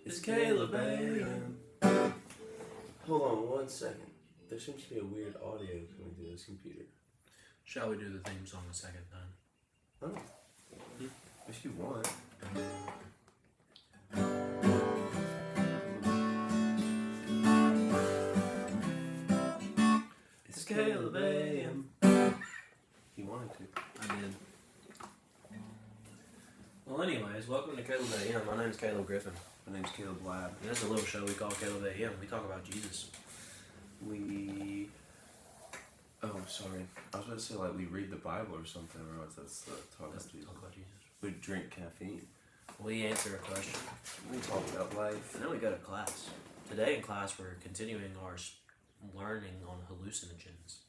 It's CALEB A.M. Hold on 1 second. There seems to be a weird audio coming through this computer. Shall we do the theme song a second time? Oh. If you want. It's CALEB A.M. You wanted to. I did. Well, anyways, welcome to CALEB A.M. My name's Caleb Griffin. My name's CALEB A.M. And this is a little show we call CALEB A.M. We talk about Jesus. Oh, sorry. I was about to say, like, we read the Bible or something, or else that's talk about Jesus. Talk about Jesus. We drink caffeine. We answer a question. We talk about life. And then we go to class. Today in class, we're continuing our learning on hallucinogens.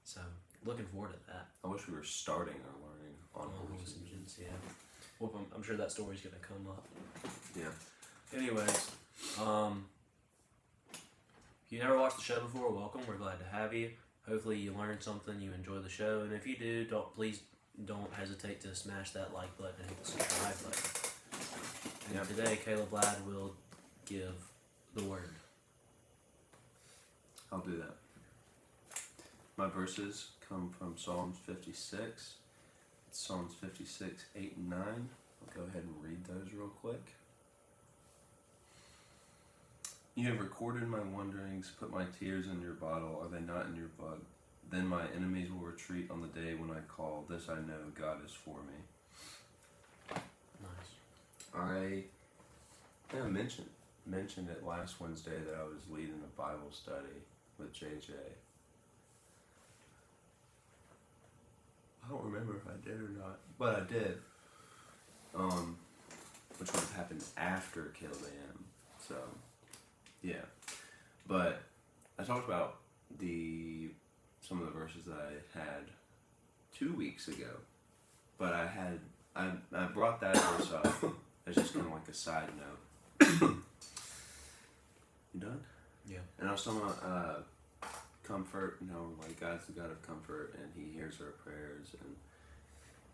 So, looking forward to that. I wish we were starting our learning on hallucinogens. Yeah. Well, I'm sure that story's going to come up. Yeah. Anyways, if you never watched the show before, welcome. We're glad to have you. Hopefully you learned something, you enjoy the show, and if you do, please don't hesitate to smash that like button and hit the subscribe button. And today, Caleb Ladd will give the word. I'll do that. My verses come from Psalms 56. It's Psalms 56, 8 and 9. I'll go ahead and read those real quick. You have recorded my wanderings, put my tears in your bottle. Are they not in your blood? Then my enemies will retreat on the day when I call. This I know, God is for me. Nice. I mentioned it last Wednesday that I was leading a Bible study with JJ. I don't remember if I did or not, but I did. Which would have happened after CALEB A.M. So, yeah. But I talked about some of the verses that I had 2 weeks ago. But I brought that verse up as just kind of like a side note. You done? Yeah. And I was talking about comfort, like God's the God of comfort and He hears our prayers, and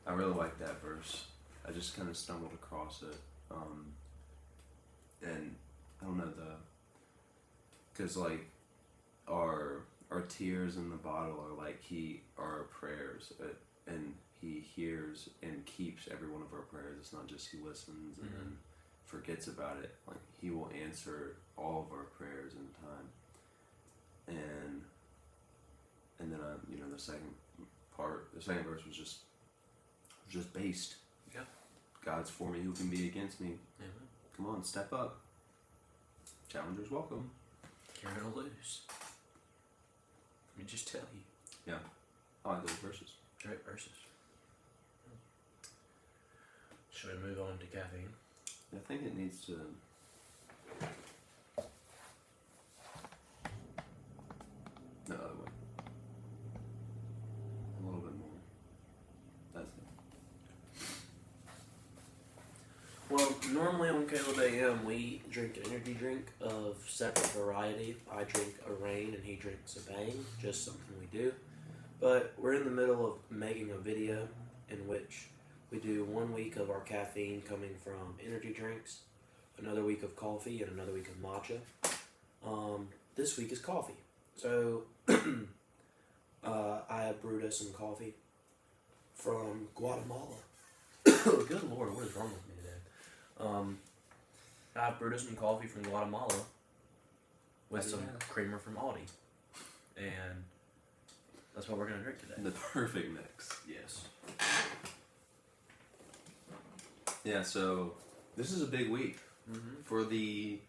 I really like that verse. I just kind of stumbled across it, and I don't know because like our tears in the bottle are like our prayers, and He hears and keeps every one of our prayers. It's not just He listens and then forgets about it. Like He will answer all of our prayers in time, and then the second verse was just based. Yeah. God's for me, who can be against me? Amen. Come on, step up. Challengers welcome. You're gonna lose. Let me just tell you. Yeah. I like those verses. Great verses. Should we move on to caffeine? I think it needs to. The other way. A little bit more. That's it. Well, normally on CALEB A.M. we drink an energy drink of separate variety. I drink a Rain and he drinks a Bang, just something we do. But we're in the middle of making a video in which we do 1 week of our caffeine coming from energy drinks, another week of coffee, and another week of matcha. This week is coffee. So I have brewed us some coffee from Guatemala. Good Lord, what is wrong with me today? I've brewed us some coffee from Guatemala with some creamer from Aldi. And that's what we're going to drink today. The perfect mix. Yes. Yeah, so this is a big week for the.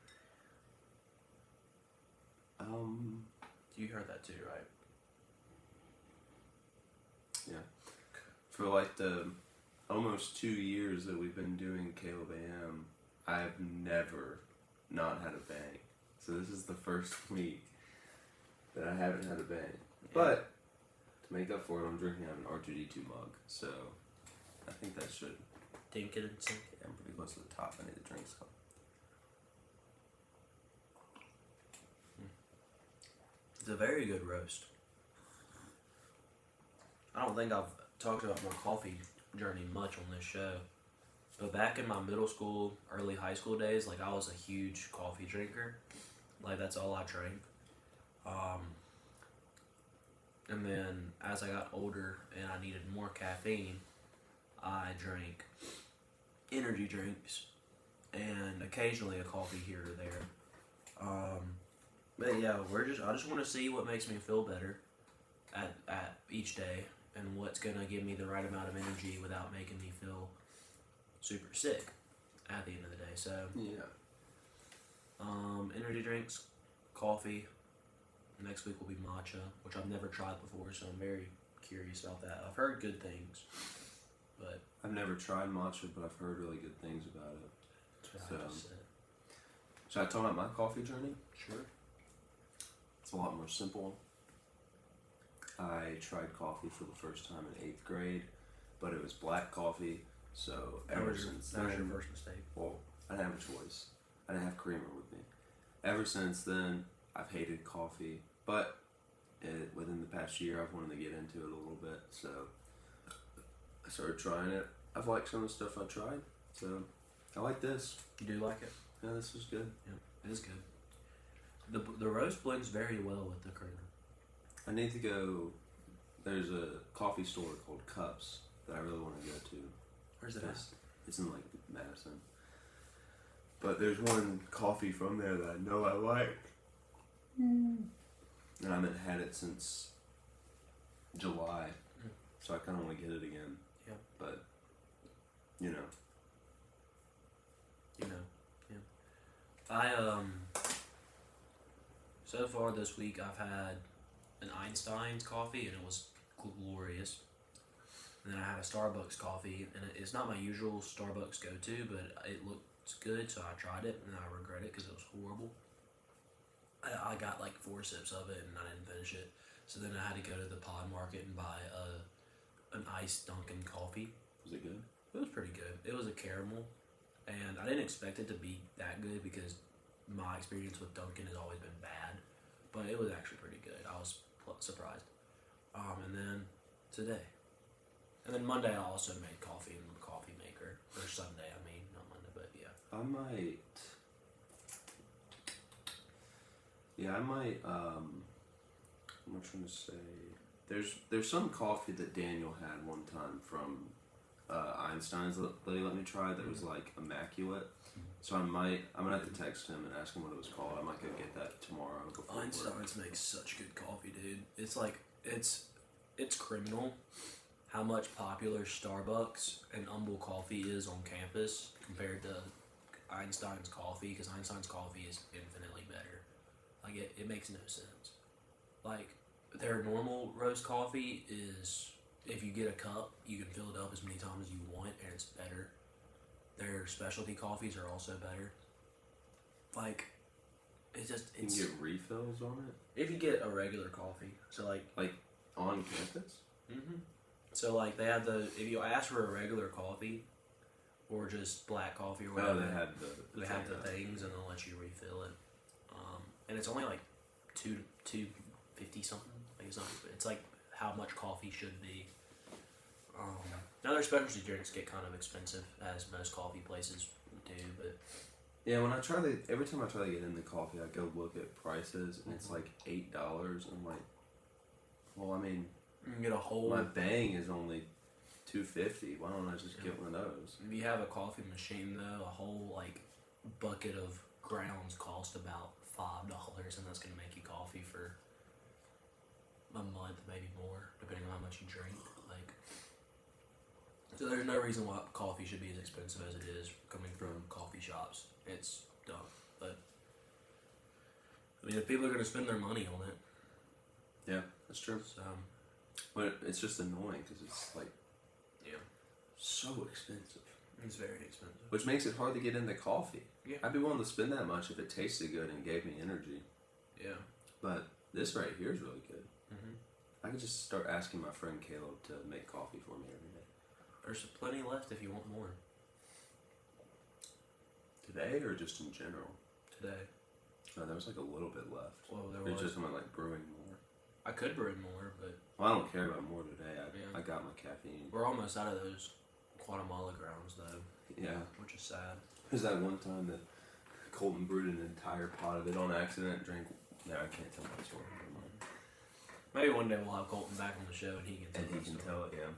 You heard that too, right? Yeah. For like the almost 2 years that we've been doing CALEB A.M., I've never not had a bang. So this is the first week that I haven't had a bang. Yeah. But to make up for it, I'm drinking out an R2D2 mug. So I think that should dink it and sink it. I'm pretty close to the top. I need to drink some. It's a very good roast. I don't think I've talked about my coffee journey much on this show. But back in my middle school, early high school days, like I was a huge coffee drinker. Like that's all I drank. Um, and then as I got older and I needed more caffeine, I drank energy drinks and occasionally a coffee here or there. But yeah, I just want to see what makes me feel better at each day and what's gonna give me the right amount of energy without making me feel super sick at the end of the day. So Yeah. energy drinks, coffee. Next week will be matcha, which I've never tried before, so I'm very curious about that. I've heard good things, but I've never tried matcha, but I've heard really good things about it. that's what I just said. Should I talk about my coffee journey? Sure. It's a lot more simple. I tried coffee for the first time in 8th grade, but it was black coffee. So ever since That was your then, first mistake. well, I didn't have a choice. I didn't have creamer with me. Ever since then, I've hated coffee, but within the past year, I've wanted to get into it a little bit. So I started trying it. I've liked some of the stuff I tried, so I like this. You do like it? Yeah, this is good. Yeah, it is good. The roast blends very well with the creamer. I need to go. There's a coffee store called Cups that I really want to go to. Where's it at? It's in like Madison. But there's one coffee from there that I know I like. And I haven't had it since July. So I kind of want to get it again. Yeah. But, you know. I so far this week I've had an Einstein's coffee and it was glorious. And then I had a Starbucks coffee and it's not my usual Starbucks go-to, but it looked good, so I tried it and I regret it because it was horrible. I got like 4 sips of it and I didn't finish it. So then I had to go to the Pod Market and buy an iced Dunkin' coffee. Was it good? It was pretty good. It was a caramel, and I didn't expect it to be that good because my experience with Dunkin' has always been bad, but it was actually pretty good. I was surprised. And then today, and then Monday I also made coffee in the coffee maker, or Sunday I mean, not Monday, but yeah. I might. Yeah, I might. I'm trying to say. There's some coffee that Daniel had one time from Einstein's that he let me try that was like immaculate. So I'm gonna have to text him and ask him what it was called. I might go get that tomorrow before work. Einstein's makes such good coffee, dude. It's like it's criminal how much popular Starbucks and Humble coffee is on campus compared to Einstein's coffee, because Einstein's coffee is infinitely better. Like it makes no sense. Like their normal roast coffee is, if you get a cup, you can fill it up as many times as you want, and it's better. Their specialty coffees are also better. Like, it's just, You can get refills on it? if you get a regular coffee. So like On campus? so like they have if you ask for a regular coffee or just black coffee or whatever, Oh, they have the things and they'll let you refill it. And it's only like $2.50 something. Like it's like how much coffee should be. Now their specialty drinks get kind of expensive, as most coffee places do, but Yeah, every time I try to get into coffee, I go look at prices and it's like $8. I'm like, well, I mean, you can get a whole. my Bang is only $2.50. Why don't I just get one of those? If you have a coffee machine though, a whole like bucket of grounds cost about $5, and that's gonna make you coffee for a month, maybe more, depending on how much you drink. Like, so there's no reason why coffee should be as expensive as it is coming from coffee shops. It's dumb, but I mean, if people are gonna spend their money on it, Yeah, that's true. so But it's just annoying because it's like yeah, so expensive, it's very expensive. which makes it hard to get into coffee. Yeah. I'd be willing to spend that much if it tasted good and gave me energy. Yeah. But this right here is really good. Mm-hmm. I could just start asking my friend Caleb to make coffee for me every day. There's plenty left if you want more. Today or just in general? Today. There was like a little bit left. Well, there It's was. just I'm like brewing more. I could brew more, but Well, I don't care about more today. Yeah. I got my caffeine. we're almost out of those Guatemala grounds, though. Yeah. which is sad. There's that one time that Colton brewed an entire pot of it on accident. Drank. No, I can't tell that story. Never mind. Maybe one day we'll have Colton back on the show and he can tell And he that can story. tell it. Yeah.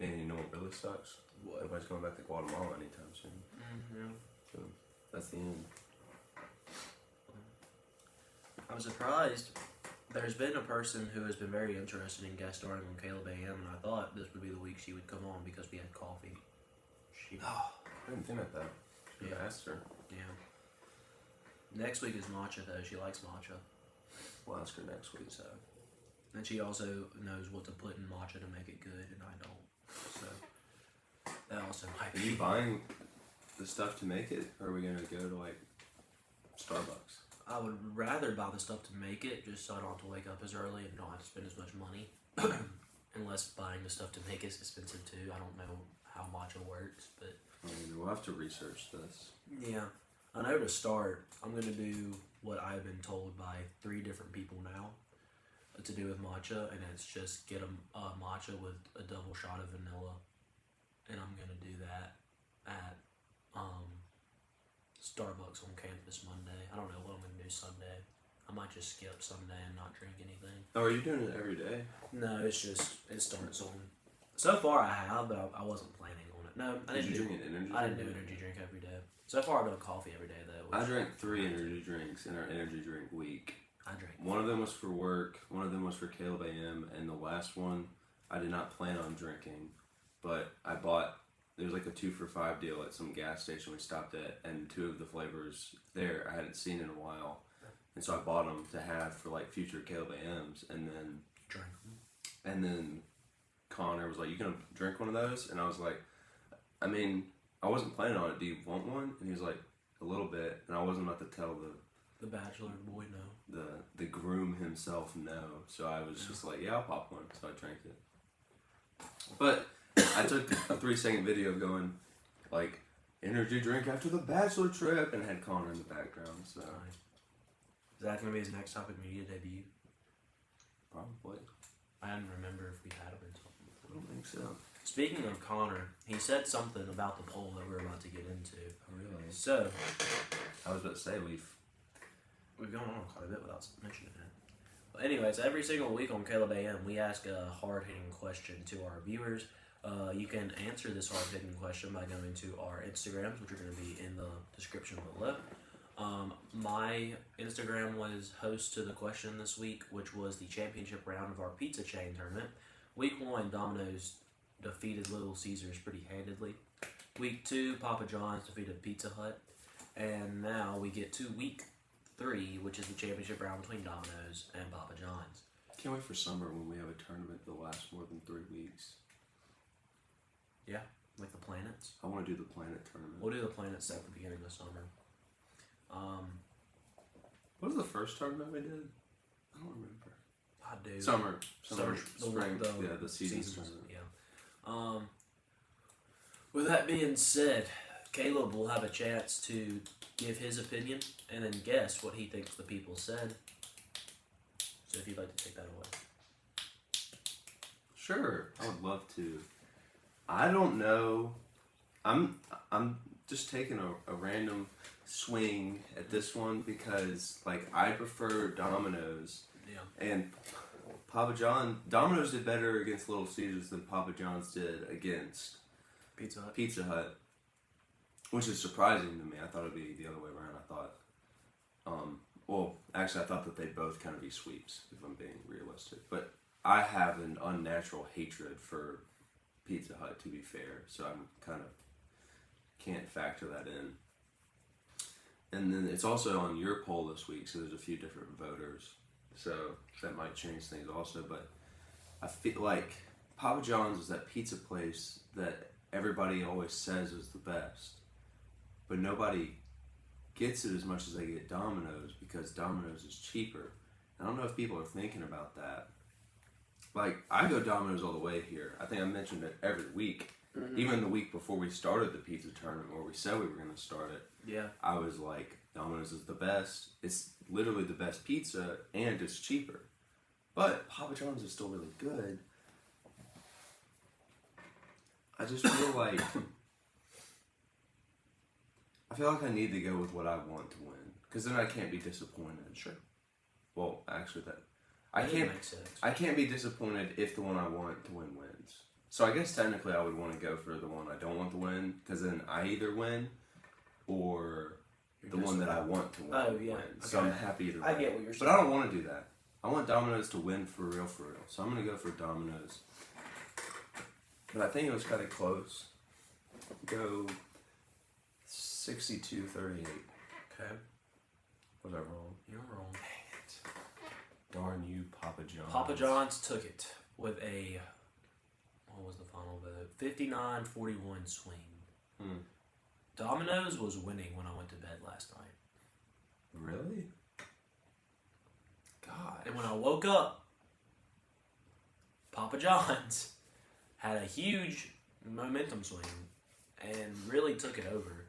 And you know what really sucks? What? Nobody's going back to Guatemala anytime soon. Mm-hmm. So that's the end. I'm surprised. There's been a person who has been very interested in guest starring on Caleb A.M. and I thought this would be the week she would come on because we had coffee. She, I didn't think about that. Should have Yeah. asked her. yeah. Next week is matcha though. She likes matcha, We'll ask her next week. so. And she also knows what to put in matcha to make it good, and I don't. So that also might Are be. you buying the stuff to make it, or are we gonna go to like Starbucks? I would rather buy the stuff to make it, just so I don't have to wake up as early and don't have to spend as much money. Unless buying the stuff to make is expensive too. I don't know how matcha works, but We'll have to research this. yeah. I know to start, I'm gonna do what I've been told by 3 different people now to do with matcha, and it's just get a matcha with a double shot of vanilla, and I'm gonna do that at Starbucks on campus Monday. I don't know what I'm gonna do Sunday. I might just skip Sunday and not drink anything. Oh, are you doing it every day? No, it's just it starts on. So far I have, but I wasn't planning on it. No, I Did didn't you do. drink an energy? I didn't do drink? energy drink every day. So far I've done coffee every day though. I which- drank 3 energy drinks in our energy drink week. I drank. One of them was for work, one of them was for CALEB A.M, and the last one I did not plan on drinking, but I bought, there was like a 2 for $5 deal at some gas station we stopped at, and 2 of the flavors there I hadn't seen in a while, and so I bought them to have for like future CALEB A.Ms, and Drank them. then Connor was like, "You gonna drink one of those?" And I was like, I mean, I wasn't planning on it. Do you want one? And he was like, "A little bit," and I wasn't about to tell The bachelor boy, no. the groom himself no, so I was just like, yeah, I'll pop one, so I drank it. But I took a 3-second video of going like energy drink after the bachelor trip, and had Connor in the background, so Nice. Is that gonna be his next topic media debut? probably. I didn't remember if we had him in something I before. don't think so. Speaking of Connor, he said something about the poll that we're about to get into. Oh, really? So I was about to say we've gone on quite a bit without mentioning it. But anyways, every single week on Caleb A.M. we ask a hard-hitting question to our viewers. You can answer this hard-hitting question by going to our Instagrams, which are going to be in the description below. My Instagram was host to the question this week, which was the championship round of our pizza chain tournament. Week 1, Domino's defeated Little Caesars pretty handedly. Week 2, Papa John's defeated Pizza Hut. And now we get to week 3, which is the championship round between Domino's and Papa John's. can't wait for summer when we have a tournament that lasts more than 3 weeks. Yeah, like the planets. I want to do the planet tournament. We'll do the planets at the beginning of summer. What was the first tournament we did? I don't remember. I do. Summer, Summer, spring, the seasons seasons. tournament. Yeah. With that being said, Caleb will have a chance to give his opinion and then guess what he thinks the people said. So if you'd like to take that away. Sure, I would love to. I don't know. I'm just taking a random swing at this one because like I prefer Domino's Yeah. and Papa John. Domino's did better against Little Caesars than Papa John's did against Pizza Hut. Pizza Hut, which is surprising to me. I thought it'd be the other way around. I thought, well, actually, I thought that they'd both kind of be sweeps if I'm being realistic. But I have an unnatural hatred for Pizza Hut, to be fair. So I'm kind of can't factor that in. And then it's also on your poll this week, so there's a few different voters. So that might change things also. But I feel like Papa John's is that pizza place that everybody always says is the best, but nobody gets it as much as they get Domino's because Domino's is cheaper. I don't know if people are thinking about that. Like, I go Domino's all the way here. I think I mentioned it every week. Mm-hmm. Even the week before we started the pizza tournament, where we said we were going to start it, Yeah. I was like, Domino's is the best. It's literally the best pizza, and it's cheaper. But Papa John's is still really good. I just feel like I need to go with what I want to win, because then I can't be disappointed. Sure. Well, actually, That makes sense. I can't be disappointed if the one I want to win wins. So I guess technically I would want to go for the one I don't want to win, because then I either win or the one that I want to win. Oh, yeah. wins. So Okay. I'm happy either way. I get what you're saying. But I don't want to do that. I want Domino's to win for real. So I'm going to go for Domino's. But I think it was kind of close. Go 62-38. Okay. Was I wrong? You're wrong. Dang it. Darn you, Papa John's. Papa John's took it with a, what was the final vote? 59-41 swing. Domino's was winning when I went to bed last night. Really? God. And when I woke up, Papa John's had a huge momentum swing and really took it over.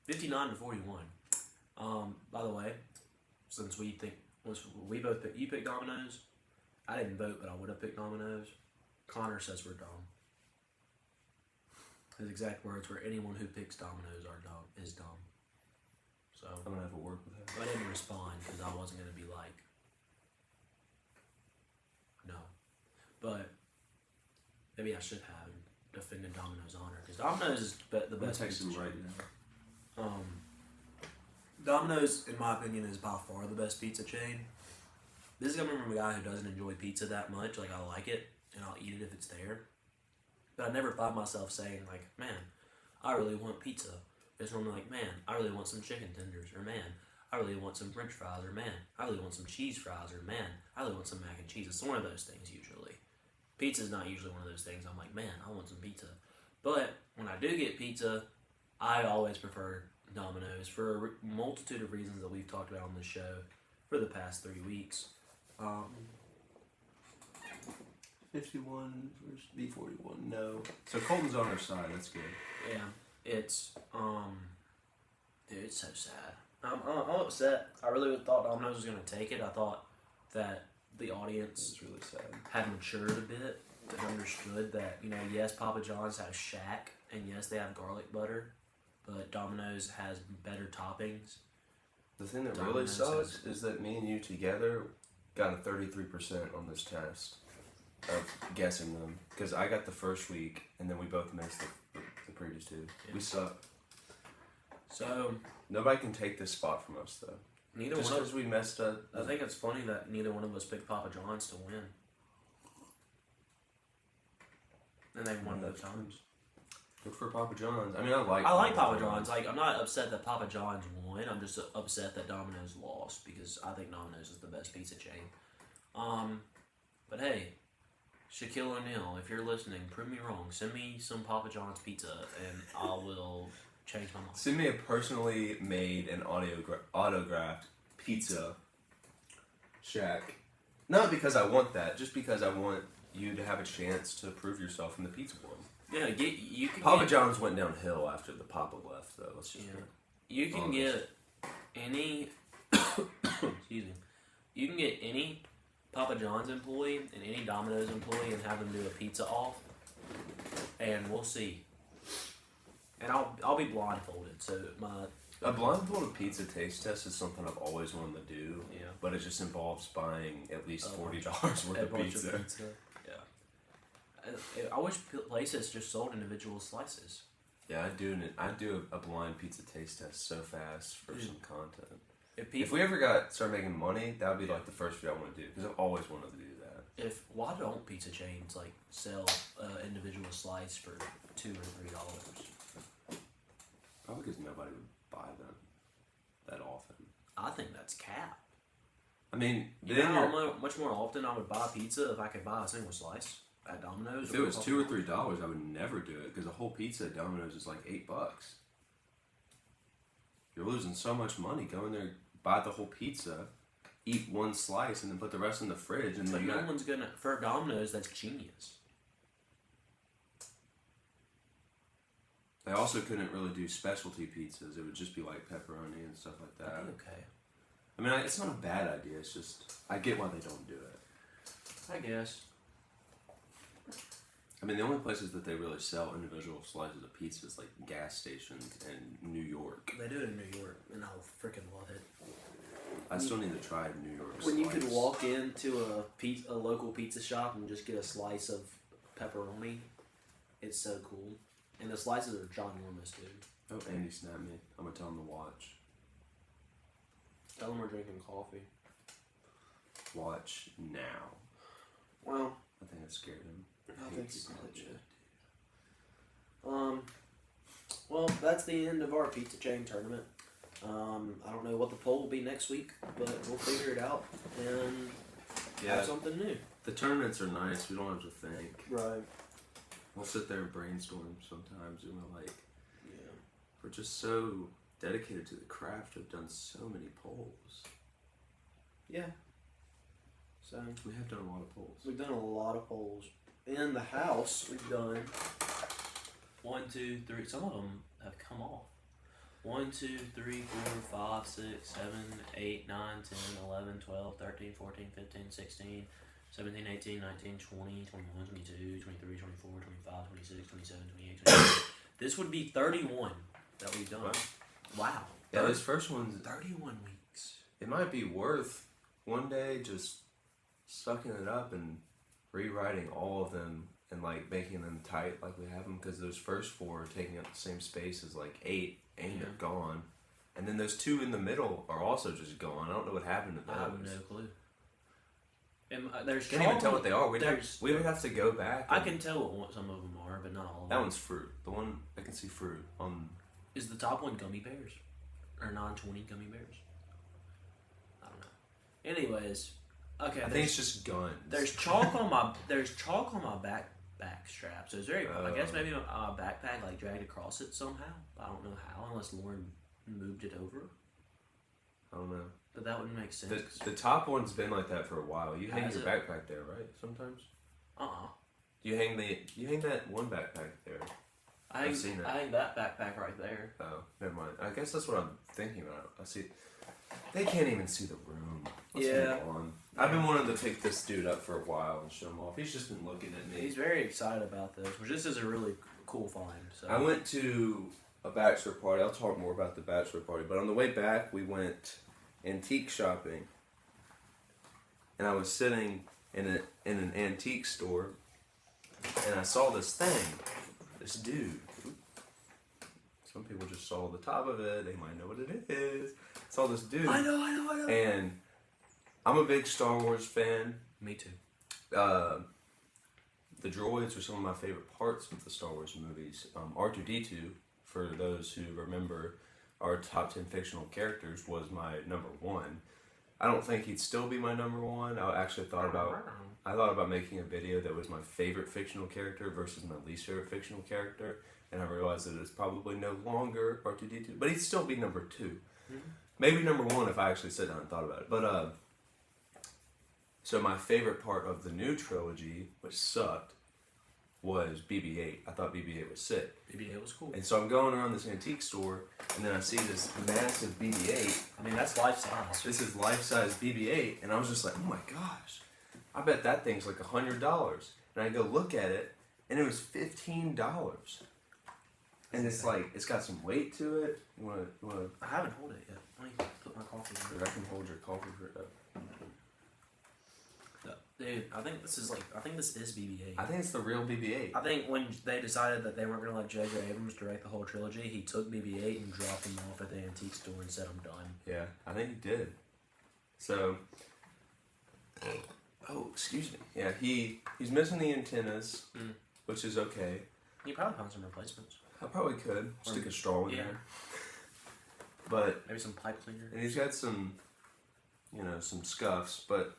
59-41. By the way, since we both you picked Domino's, I didn't vote, but I would have picked Domino's. Connor says we're dumb. His exact words were, anyone who picks Domino's is dumb. So I'm going to have to work with that. I didn't respond because I wasn't going to be like, no. But maybe I should have defended Domino's honor, because Domino's is the best text pizza him right chain. now. Domino's, in my opinion, is by far the best pizza chain. This is coming from a guy who doesn't enjoy pizza that much. Like, I like it, and I'll eat it if it's there. But I never find myself saying, like, man, I really want pizza. It's normally like, man, I really want some chicken tenders, or man, I really want some french fries, or man, I really want some cheese fries, or man, I really want some mac and cheese. It's one of those things usually. Pizza's not usually one of those things I'm like, man, I want some pizza. But when I do get pizza, I always prefer Domino's for a multitude of reasons that we've talked about on this show for the past 3 weeks. 51 versus B41, no. So Colton's on our side, that's good. Yeah, it's, dude, it's so sad. I'm upset. I really thought Domino's was going to take it. I thought that the audience It's really sad. had matured a bit and understood that, yes, Papa John's has Shack, and yes, they have garlic butter, but Domino's has better toppings. The thing that really Domino's sucks is that me and you together got a 33% on this test of guessing them. Because I got the first week, and then we both missed the previous two. Yeah. We suck. So, Nobody can take this spot from us, though. neither Just one of because we messed up. I think it's funny that neither one of us picked Papa John's to win. And they won both times. Good for Papa John's. I mean, I like Papa John's. Like, I'm not upset that Papa John's won. I'm just upset that Domino's lost, because I think Domino's is the best pizza chain. But hey, Shaquille O'Neal, if you're listening, prove me wrong. Send me some Papa John's pizza, and I will change my mind. Send me a personally made and autographed pizza shack. Not because I want that, just because I want you to have a chance to prove yourself in the pizza world. Yeah, you can Papa John's went downhill after the Papa left, though. Let's just You can get any excuse me. You can get any Papa John's employee and any Domino's employee and have them do a pizza off, and we'll see. And I'll be blindfolded, so a blindfolded pizza taste test is something I've always wanted to do. Yeah. But it just involves buying at least $40 worth of pizza. Yeah. I wish places just sold individual slices. Yeah, I'd do a blind pizza taste test so fast for some content. If we ever start making money, that would be like the first video I want to do, because I've always wanted to do that. Why don't pizza chains like sell individual slice for $2 or $3? Probably because nobody would buy them that often. I think that's cap. I mean, You know how much more often I would buy pizza if I could buy a single slice at Domino's? if it was $2 or $3, I would never do it, because a whole pizza at Domino's is like $8. You're losing so much money. Go in there, buy the whole pizza, eat one slice, and then put the rest in the fridge. And But then no one's gonna, for Domino's, that's genius. They also couldn't really do specialty pizzas. It would just be like pepperoni and stuff like that. That'd be okay. I mean, it's not a bad idea. It's just, I get why they don't do it. I guess. I mean, the only places that they really sell individual slices of pizza is like gas stations in New York. They do it in New York, and I'll freaking love it. I still need to try New York. When you slice. can walk into a local pizza shop and just get a slice of pepperoni, it's so cool. And the slices are ginormous, dude. Oh, Andy snapped me. I'm gonna tell him to watch. Tell them we're drinking coffee. Watch now. Well, I think I scared him. I think so too. Well, that's the end of our pizza chain tournament. I don't know what the poll will be next week, but we'll figure it out and have something new. The tournaments are nice. We don't have to think. Right. We'll sit there and brainstorm sometimes, and Yeah. we're just so dedicated to the craft. We've done so many polls. Yeah. So We have done a lot of polls. we've done a lot of polls. In the house, we've done 1, 2, 3. Some of them have come off. 1, 2, 3, 4, 5, 6, 7, 8, 9, 10, 11, 12, 13, 14, 15, 16, 17, 18, 19, 20, 21, 22, 23, 24, 25, 26, 27, 28, 29. This would be 31 that we've done. Wow. Yeah, those first ones, 31 weeks. it might be worth one day just sucking it up and rewriting all of them and like making them tight like we have them, because those first 4 are taking up the same space as like 8 and they're gone, and then those 2 in the middle are also just gone. I don't know what happened to those. I have no clue. And, there's Can't even tell what they are. We would have to go back. I can tell what some of them are, but not all of them. That one's fruit. The one I can see fruit on. Is the top one gummy bears? Or non-20 gummy bears? I don't know. Anyways, okay. I think it's just guns. There's chalk on my back strap. So it's very. I guess maybe my backpack like dragged across it somehow. I don't know how, unless Lauren moved it over. I don't know. But that wouldn't make sense. The top one's been like that for a while. You hang Has your it? backpack there, right? Sometimes. Uh-uh. You hang that one backpack there. I've seen it. I hang that backpack right there. Oh, never mind. I guess that's what I'm thinking about. I see. They can't even see the room. Let's move on. I've been wanting to pick this dude up for a while and show him off. He's just been looking at me. He's very excited about this, which this is a really cool find. So. I went to a bachelor party. I'll talk more about the bachelor party. But on the way back, we went antique shopping. And I was sitting in an antique store, and I saw this thing. This dude. Some people just saw the top of it. They might know what it is. I saw this dude. I know. And I'm a big Star Wars fan. Me too. The droids are some of my favorite parts of the Star Wars movies. R2-D2, for those who remember our top 10 fictional characters, was my number 1. I don't think he'd still be my number 1. I actually thought about making a video that was my favorite fictional character versus my least favorite fictional character, and I realized that it's probably no longer R2-D2, but he'd still be number 2. Mm-hmm. Maybe number 1 if I actually sat down and thought about it. But so my favorite part of the new trilogy, which sucked, was BB-8. I thought BB-8 was sick. BB-8 was cool. And so I'm going around this antique store, and then I see this massive BB-8. I mean, that's life size. This is life-size BB-8, and I was just like, oh my gosh, I bet that thing's like $100. And I go look at it, and it was $15. And it's like, it's got some weight to it. You wanna? I haven't hold it yet. Let me put my coffee in I can hold your coffee for it. Dude, I think this is BB-8. I think it's the real BB-8. I think when they decided that they weren't going to let J.J. Abrams direct the whole trilogy, he took BB-8 and dropped him off at the antique store and said, I'm done. Yeah, I think he did. So, oh, excuse me. Yeah, he's missing the antennas, which is okay. You probably found some replacements. I probably could stick a straw in there. But maybe some pipe cleaner. And he's got some scuffs, but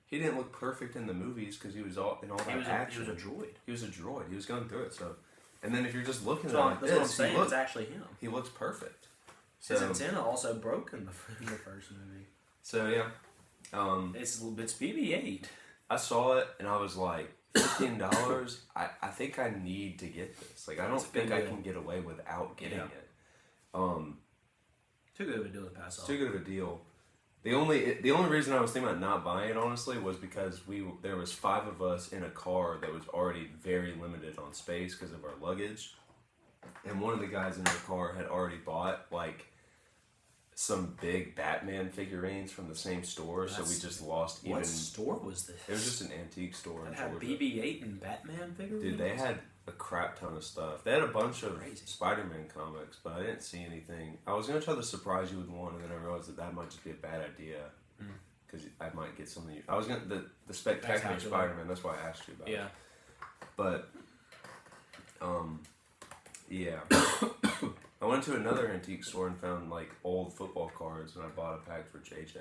he didn't look perfect in the movies because he was in all that action. He was a droid. He was a droid. He was going through it. So, and then if you're just looking at it like this, what I'm saying, it's actually him. He looks perfect. His antenna also broke in the first movie. So yeah, it's BB-8. I saw it and I was like, $15. I think I need to get this. Like I don't think I can get away without getting it. Too good of a deal to pass off. Too good of a deal. The only reason I was thinking about not buying it, honestly, was because there was 5 of us in a car that was already very limited on space because of our luggage, and one of the guys in the car had already bought like some big Batman figurines from the same store, so we just lost even. What store was this? It was just an antique store in It had Georgia. BB-8 and Batman figurines? Dude, they had a crap ton of stuff. They had a bunch of Crazy. Spider-Man comics, but I didn't see anything. I was gonna try to surprise you with one, and then I realized that might just be a bad idea because I might get something. I was gonna the Spectacular Spider-Man. That's why I asked you about it. Yeah. But, yeah. I went to another antique store and found like old football cards, and I bought a pack for JJ.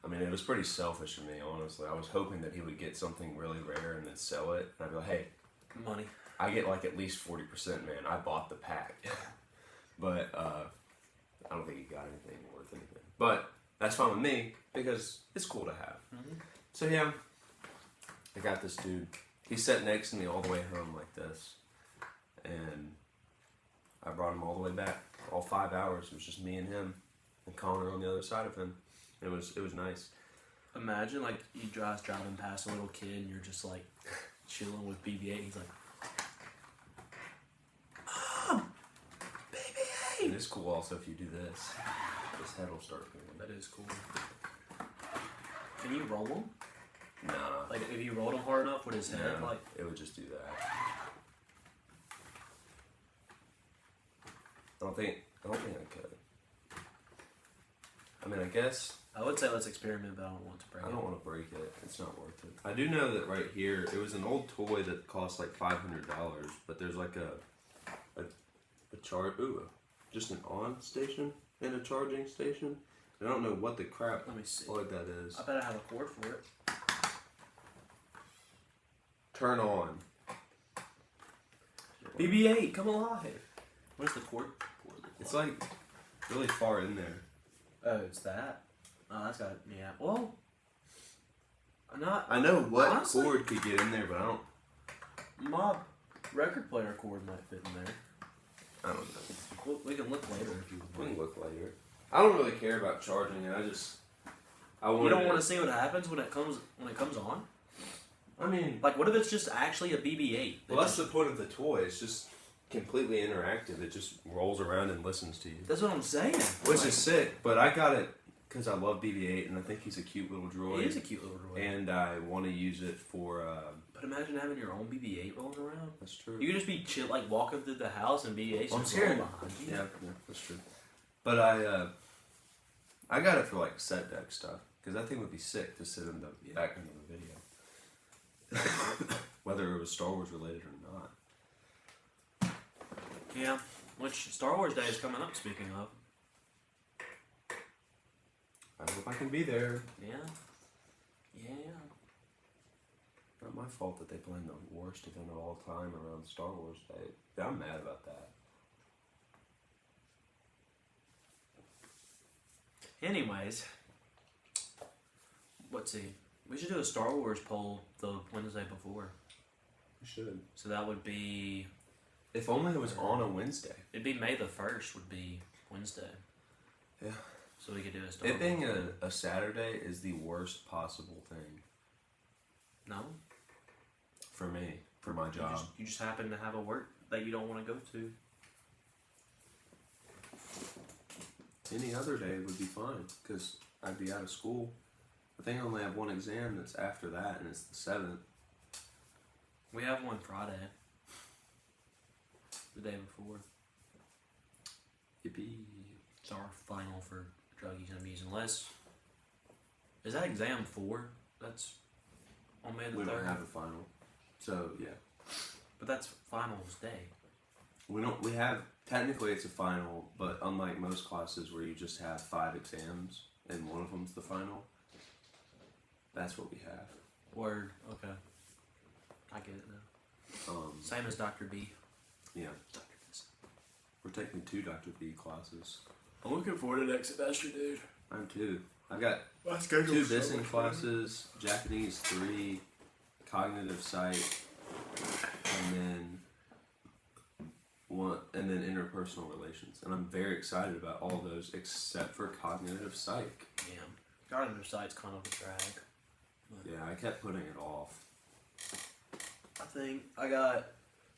I mean, it was pretty selfish of me, honestly. I was hoping that he would get something really rare and then sell it. And I'd be like, hey, money. I get like at least 40%, man. I bought the pack. Yeah. But I don't think he got anything worth anything. But that's fine with me because it's cool to have. Mm-hmm. So yeah, I got this dude. He sat next to me all the way home like this. And I brought him all the way back. All 5 hours. It was just me and him. And Connor on the other side of him. It was nice. Imagine like you driving past a little kid and you're just like chilling with BB-8 and he's like, Mom! BB-8! And it's cool also if you do this. His head will start moving. That is cool. Can you roll him? Nah. Like if you rolled him hard enough with his head, No, like it would just do that. I don't think I could. I mean, I guess I would say let's experiment, but I don't want to break it. I don't want to break it. It's not worth it. I do know that right here, it was an old toy that cost like $500, but there's like a charge. Ooh, just an on station and a charging station. I don't know what the crap Let me see. plug that is. I bet I have a cord for it. Turn on. BB-8, come alive! Where's the cord? It's like really far in there. Oh, it's that. Oh, that's got yeah. Well, I'm not. I know what honestly, cord could get in there, but I don't. My record player cord might fit in there. I don't know. Well, we can look later if you We want. can look later. I don't really care about charging it. I You don't want to see what happens when it comes on. I mean, Like, what if it's just actually a BB-8? well, that's the point of the toy. It's just completely interactive. It just rolls around and listens to you, That's what I'm saying. which Like, is sick. But I got it because I love BB-8, and I think he's a cute little droid. He is a cute little droid. And I want to use it for. But imagine having your own BB-8 rolling around. That's true. You could just be chill, like walking through the house and BB-8's I'm just scared. rolling behind you. Yeah, that's true. But I got it for like set deck stuff because that thing would be sick to sit in the background of the video, whether it was Star Wars related or not. Yeah. Which Star Wars Day is coming up. Speaking of. I hope I can be there. Yeah. Yeah. Not my fault that they planned the worst event of all time around Star Wars Day. Yeah, I'm mad about that. Anyways, let's see. We should do a Star Wars poll the Wednesday before. We should. So that would be. If only it was on a Wednesday. It'd be May the 1st. Would be Wednesday. Yeah. So we could do a Star It Wars. being a Saturday is the worst possible thing No. for me, for my job. You just happen to have a work that you don't want to go to. Any other day would be fine because I'd be out of school. I think I only have one exam that's after that, and it's the 7th. We have one Friday. The day before. Yippee. It's our final for drug he's going to be using. Unless. Is that exam 4? That's on May the 3rd? We don't have a final. So, yeah. But that's finals day. We have, technically it's a final, but unlike most classes where you just have 5 exams and one of them's the final, that's what we have. Word. Okay. I get it now. Same as Dr. B. Yeah. Dr. B. We're taking 2 Dr. B classes. I'm looking forward to next semester, dude. I'm 2. I've got My 2 schedule's Bissing classes, Japanese 3, cognitive sight, and then and then interpersonal relations. And I'm very excited about all those except for cognitive psych. Yeah. Cognitive psych's kind of a drag. Yeah, I kept putting it off. I think I got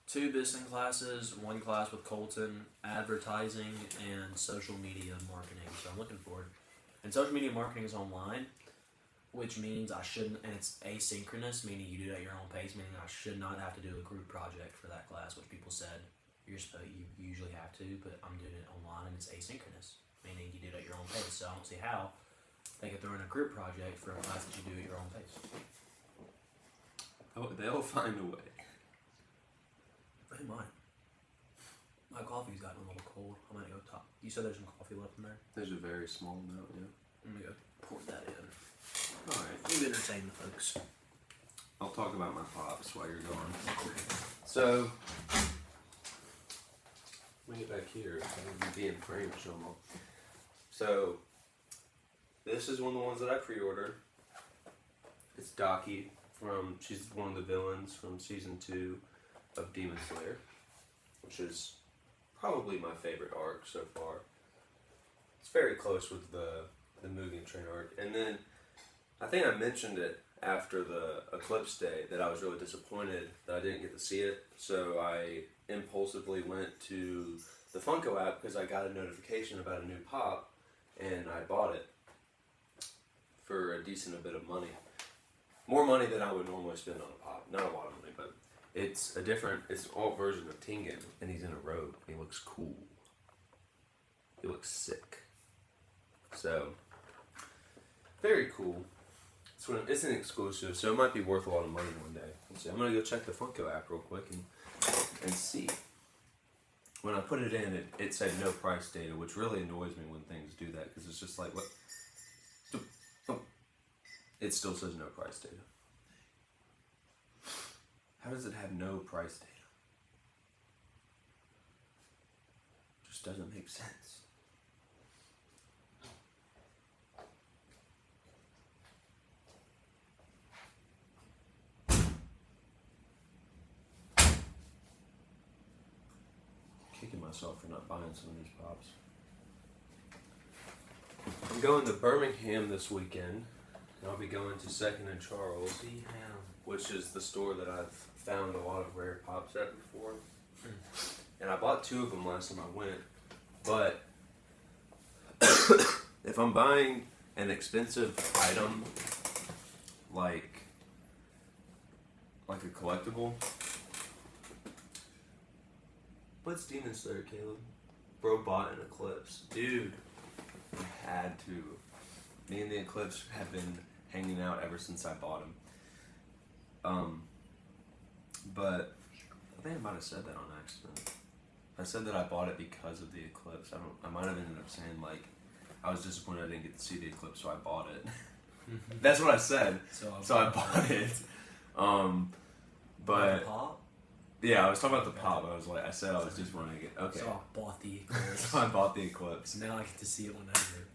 2 business classes, 1 class with Colton, advertising and social media marketing. So I'm looking forward. And social media marketing is online, which means I shouldn't, and it's asynchronous, meaning you do it at your own pace, meaning I should not have to do a group project for that class, which people said you usually have to, but I'm doing it online and it's asynchronous, meaning you do it at your own pace. So I don't see how they could throw in a group project for a class that you do at your own pace. Oh, they'll find a way. They might. My coffee's gotten a little cold. I might go top. You said there's some coffee left in there? There's a very small amount, yeah. I'm gonna go pour that in. Alright. You entertain the folks. I'll talk about my pops while you're gone. So, let me get back here. I'm being framed, show them all. So, this is one of the ones that I pre-ordered. It's Daki she's one of the villains from season 2 of Demon Slayer, which is probably my favorite arc so far. It's very close with the Mugen Train arc. And then, I think I mentioned it after the Eclipse Day that I was really disappointed that I didn't get to see it. So I impulsively went to the Funko app because I got a notification about a new pop, and I bought it for a decent bit of money. More money than I would normally spend on a pop. Not a lot of money, but it's an alt version of Tengen, and he's in a robe. He looks cool. He looks sick. So, very cool. It's an exclusive, so it might be worth a lot of money one day. We'll see. I'm gonna go check the Funko app real quick and see. When I put it in, it said no price data, which really annoys me when things do that, because it's just like, what? Oh. It still says no price data. How does it have no price data? Just doesn't make sense. Kicking myself for not buying some of these pops. I'm going to Birmingham this weekend. And I'll be going to Second and Charles, which is the store that I've found a lot of rare pops at before. And I bought 2 of them last time I went. But if I'm buying an expensive item like a collectible, what's Demon Slayer, Caleb? Bro bought an Eclipse. Dude, I had to. Me and the Eclipse have been hanging out ever since I bought him. But I think I might have said that on accident. I said that I bought it because of the Eclipse. I might have ended up saying like I was disappointed I didn't get to see the Eclipse, so I bought it. That's what I said. So I bought it. But pop? Yeah, I was talking about the pop. I said I was just wanting to get okay. So I bought the Eclipse. So I bought the Eclipse. Now I get to see it whenever.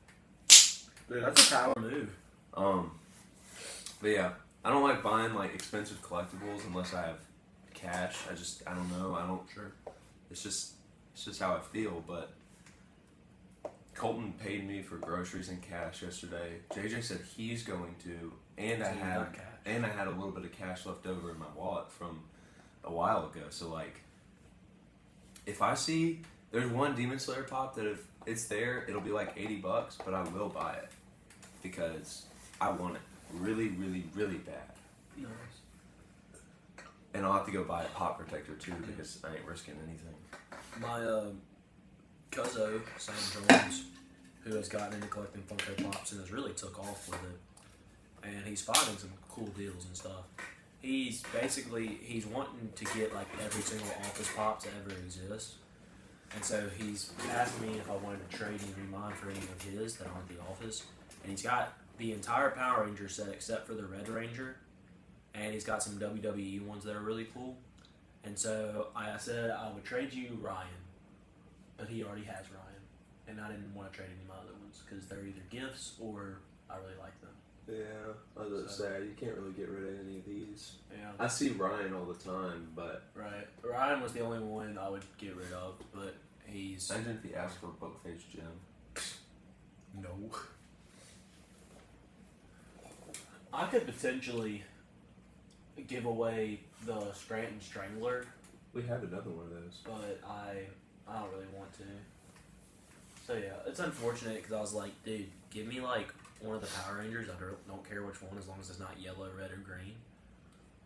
Dude, that's a power move. But yeah, I don't like buying like expensive collectibles unless I have cash. I don't know. Sure. It's just how I feel. But Colton paid me for groceries and cash yesterday. JJ said he's going to, and I had a little bit of cash left over in my wallet from a while ago. So like, if I see there's one Demon Slayer pop that if it's there, it'll be like $80, but I will buy it because I want it really, really, really bad. Nice. And I'll have to go buy a pop protector too because I ain't risking anything. My cousin Sam Jones, who has gotten into collecting Funko Pops and has really took off with it, and he's finding some cool deals and stuff. He's wanting to get like every single Office Pops that ever exists. And so he's asked me if I wanted to trade any of mine for any of his that aren't the Office. And he's got the entire Power Ranger set except for the Red Ranger. And he's got some WWE ones that are really cool. And so I said I would trade you Ryan. But he already has Ryan. And I didn't want to trade any of my other ones because they're either gifts or I really like them. Yeah, I was gonna say you can't really get rid of any of these. Yeah. I see Ryan all the time, but Right. Ryan was the only one I would get rid of, but he's imagine if he asked for Bookface Jim. no. I could potentially give away the Scranton Strangler, We have another one of those. but I don't really want to. So yeah, it's unfortunate because I was like, dude, give me like one of the Power Rangers. I don't care which one as long as it's not yellow, red, or green.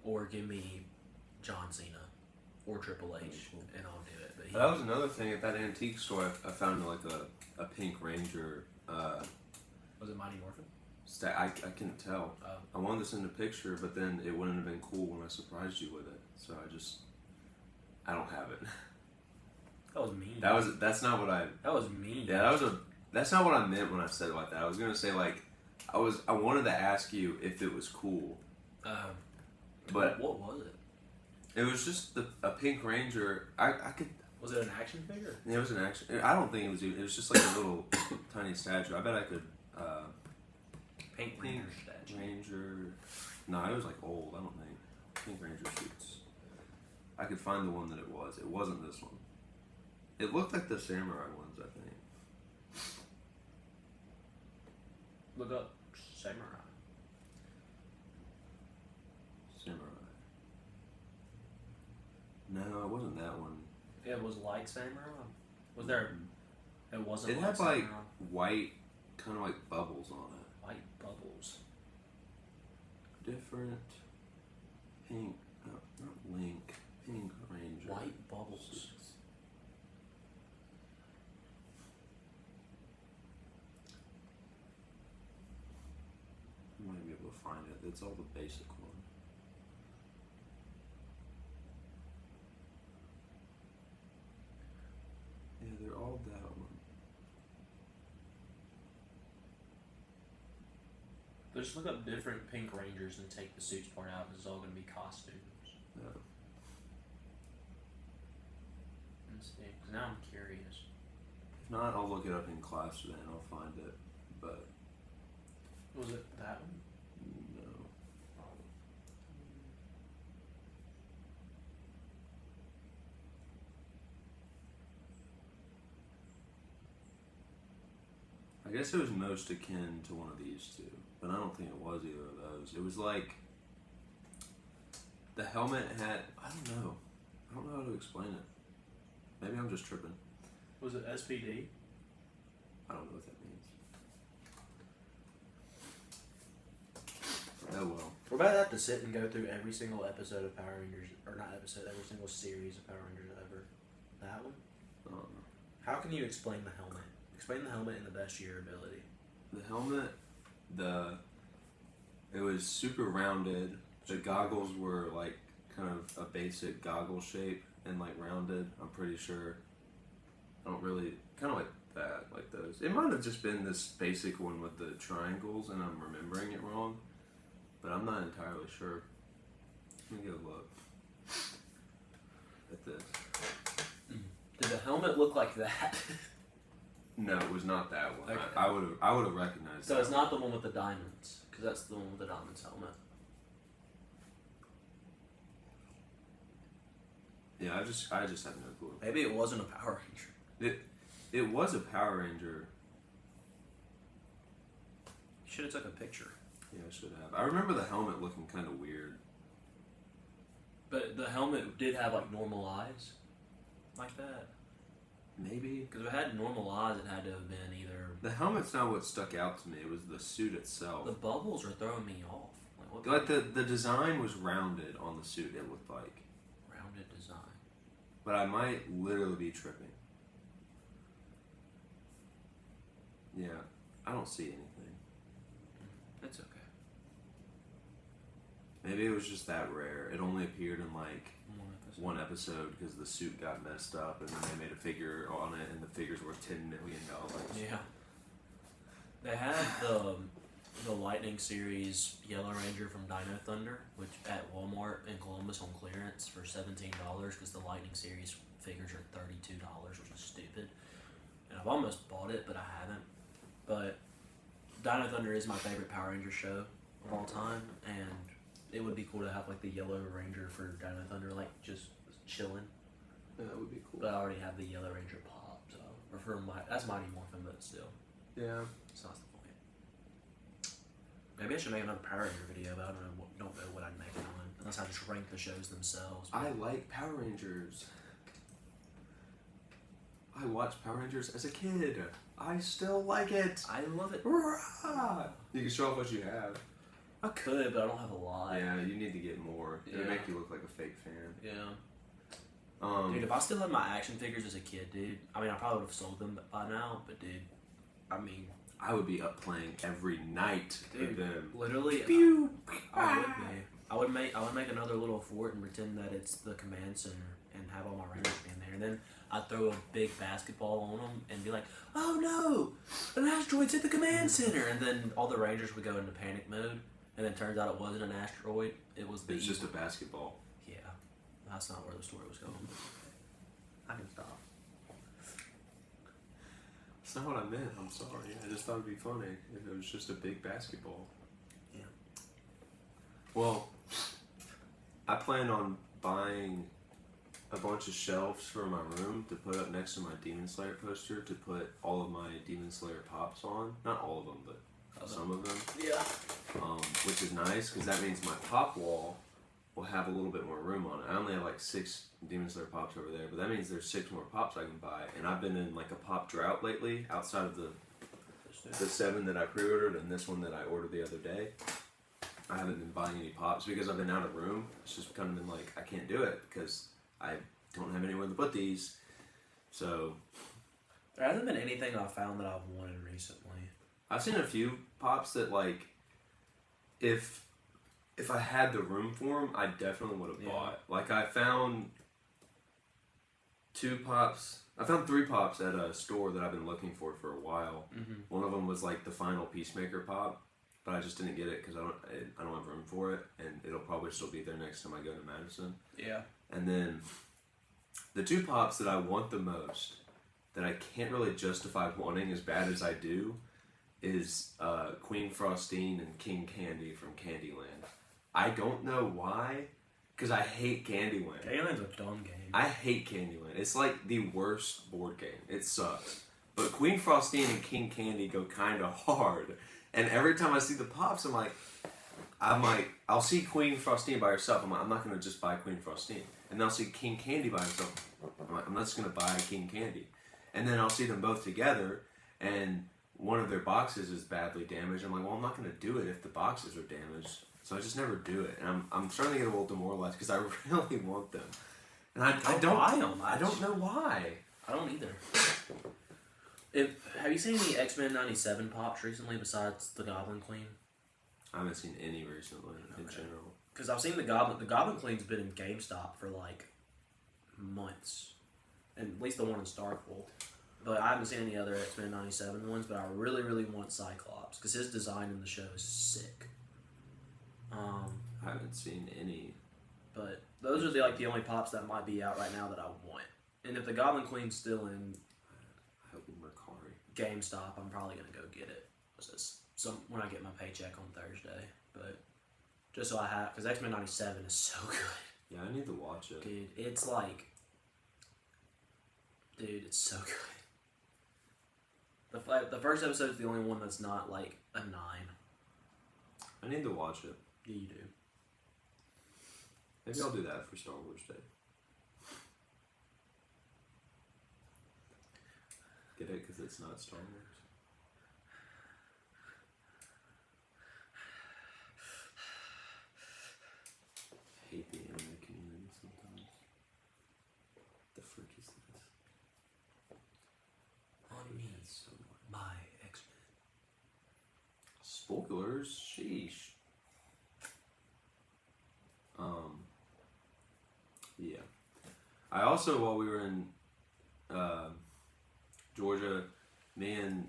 Or give me John Cena or Triple H, and I'll do it. But That was another thing at that antique store. I found like a Pink Ranger. Was it Mighty Morphin? I couldn't tell. I wanted to send a picture, but then it wouldn't have been cool when I surprised you with it. So I don't have it. That was mean. That's not what I. That was mean. Yeah, that's not what I meant when I said it like that. I was gonna say like, I wanted to ask you if it was cool. But what was it? it was just a Pink Ranger. I could. Was it an action figure? It was an action. I don't think it was. It was just like a little tiny statue. I bet I could. Pink Ranger statue. Ranger. No, it was like old. I don't think. Pink Ranger suits. I could find the one that it was. It wasn't this one. It looked like the samurai ones, I think. Look up Samurai. Samurai. No, it wasn't that one. It was like Samurai. Was there? It wasn't. It like had like Samurai. white, kind of like bubbles on it. White bubbles. Different. Pink. No, not Link. Pink Ranger. White bubbles. I might be able to find it. It's all the basic one. Yeah, they're all that one. Just look up different Pink Rangers and take the suits part out. It's all going to be costumes. Yeah. Let's see. 'Cause now I'm curious. If not, I'll look it up in class today and I'll find it. But Was it that one? no. I guess it was most akin to one of these two, but I don't think it was either of those. It was like the helmet had. I don't know how to explain it. Maybe I'm just tripping. Was it SPD? I don't know what that means. Oh well. We're about to have to sit and go through every single episode of Power Rangers, or not episode, every single series of Power Rangers ever. That one? I don't know. How can you explain the helmet? Explain the helmet in the best of your ability. The helmet, it was super rounded. The goggles were like kind of a basic goggle shape and like rounded. I'm pretty sure. I don't really kind of like that, like those. It might have just been this basic one with the triangles, and I'm remembering it wrong, but I'm not entirely sure. Let me go look at this. Did the helmet look like that? No, it was not that one. Okay. I would have recognized. So that it's not the one with the diamonds, because that's the one with the diamonds helmet. Yeah, I just have no clue. Maybe it wasn't a Power Ranger. It was a Power Ranger. You should have took a picture. Yeah, I should have. I remember the helmet looking kind of weird. But the helmet did have like normal eyes, like that. Maybe. Because if it had normal eyes, it had to have been either. The helmet's not what stuck out to me. It was the suit itself. The bubbles are throwing me off. Like what? Like the design was rounded on the suit. It looked like. Rounded design. But I might literally be tripping. Yeah, I don't see anything. That's okay. Maybe it was just that rare. It only appeared in like One episode. one episode because the suit got messed up, and then they made a figure on it, and the figure's worth $10 million. Yeah. They had the Lightning series Yellow Ranger from Dino Thunder, which at Walmart in Columbus on clearance for $17 because the Lightning series figures are $32, which is stupid. And I've almost bought it, but I haven't. But Dino Thunder is my favorite Power Ranger show of all time, and it would be cool to have like the Yellow Ranger for Dino Thunder, like just chilling. Yeah, that would be cool. But I already have the Yellow Ranger pop, so that's Mighty Morphin, but still, Yeah. it's not the point. Maybe I should make another Power Ranger video, but I don't know what I'd make it on, unless I just rank the shows themselves. I like Power Rangers. I watched Power Rangers as a kid. I still like it. I love it. Rah! You can show off what you have. I could, but I don't have a lot. Yeah, you need to get more. It would Yeah. make you look like a fake fan. Yeah. Dude, If I still had my action figures as a kid, dude, I mean, I probably would have sold them by now, but dude, I mean, I would be up playing every night with dude, them. literally, Pew! I would be. I would make another little fort and pretend that it's the command center and have all my Rangers be in there, and then I'd throw a big basketball on them and be like, "Oh no, an asteroid's hit the command center!" And then all the Rangers would go into panic mode, and then turns out it wasn't an asteroid; it was the It's just a basketball. Yeah, that's not where the story was going. I can stop. That's not what I meant. I'm sorry. I just thought it'd be funny if it was just a big basketball. Yeah. Well, I plan on buying a bunch of shelves for my room to put up next to my Demon Slayer poster to put all of my Demon Slayer pops on. Not all of them, but some of them. Yeah. Which is nice because that means my pop wall will have a little bit more room on it. I only have like 6 Demon Slayer pops over there, but that means there's 6 more pops I can buy. And I've been in like a pop drought lately outside of the 7 that I pre-ordered and this one that I ordered the other day. I haven't been buying any pops because I've been out of room. It's just kind of been like, I can't do it because I don't have anywhere to put these. So There hasn't been anything I've found that I've wanted recently. I've seen a few pops that like, if I had the room for them, I definitely would have bought. Like I found 2 pops. I found 3 pops at a store that I've been looking for a while. Mm-hmm. One of them was like the final Peacemaker pop, but I just didn't get it because I don't have room for it, and it'll probably still be there next time I go to Madison. Yeah. And then the 2 pops that I want the most, that I can't really justify wanting as bad as I do, is Queen Frostine and King Candy from Candyland. I don't know why, because I hate Candyland. Candyland's a dumb game. I hate Candyland. It's like the worst board game. It sucks. But Queen Frostine and King Candy go kind of hard. And every time I see the pops, I'm like, I'll see Queen Frostine by herself. I'm like, I'm not going to just buy Queen Frostine. And then I'll see King Candy by himself. I'm like, I'm not just going to buy King Candy. And then I'll see them both together, and one of their boxes is badly damaged. I'm like, well, I'm not going to do it if the boxes are damaged. So I just never do it. And I'm starting to get a little demoralized because I really want them. And I don't buy them. I don't know why. I don't either. Have you seen any X-Men 97 pops recently besides the Goblin Queen? I haven't seen any recently in general. Because I've seen the Goblin. The Goblin Queen's been in GameStop for like months, and at least the one in Starkville. But I haven't seen any other X-Men 97 ones. But I really, really want Cyclops because his design in the show is sick. I haven't seen any. But those are the only pops that might be out right now that I want. And if the Goblin Queen's still in GameStop, I'm probably gonna go get it. When I get my paycheck on Thursday. But just so I have, because X-Men 97 is so good. Yeah, I need to watch it. Dude, it's like, it's so good. The first episode is the only one that's not like a 9. I need to watch it. Yeah, you do. Maybe I'll do that for Star Wars Day. Get it? Because it's not Star Wars. I hate the anime community sometimes. The frick is this? On me, my X-Men. Spoilers? Sheesh. Yeah. I also, while we were in Georgia, me and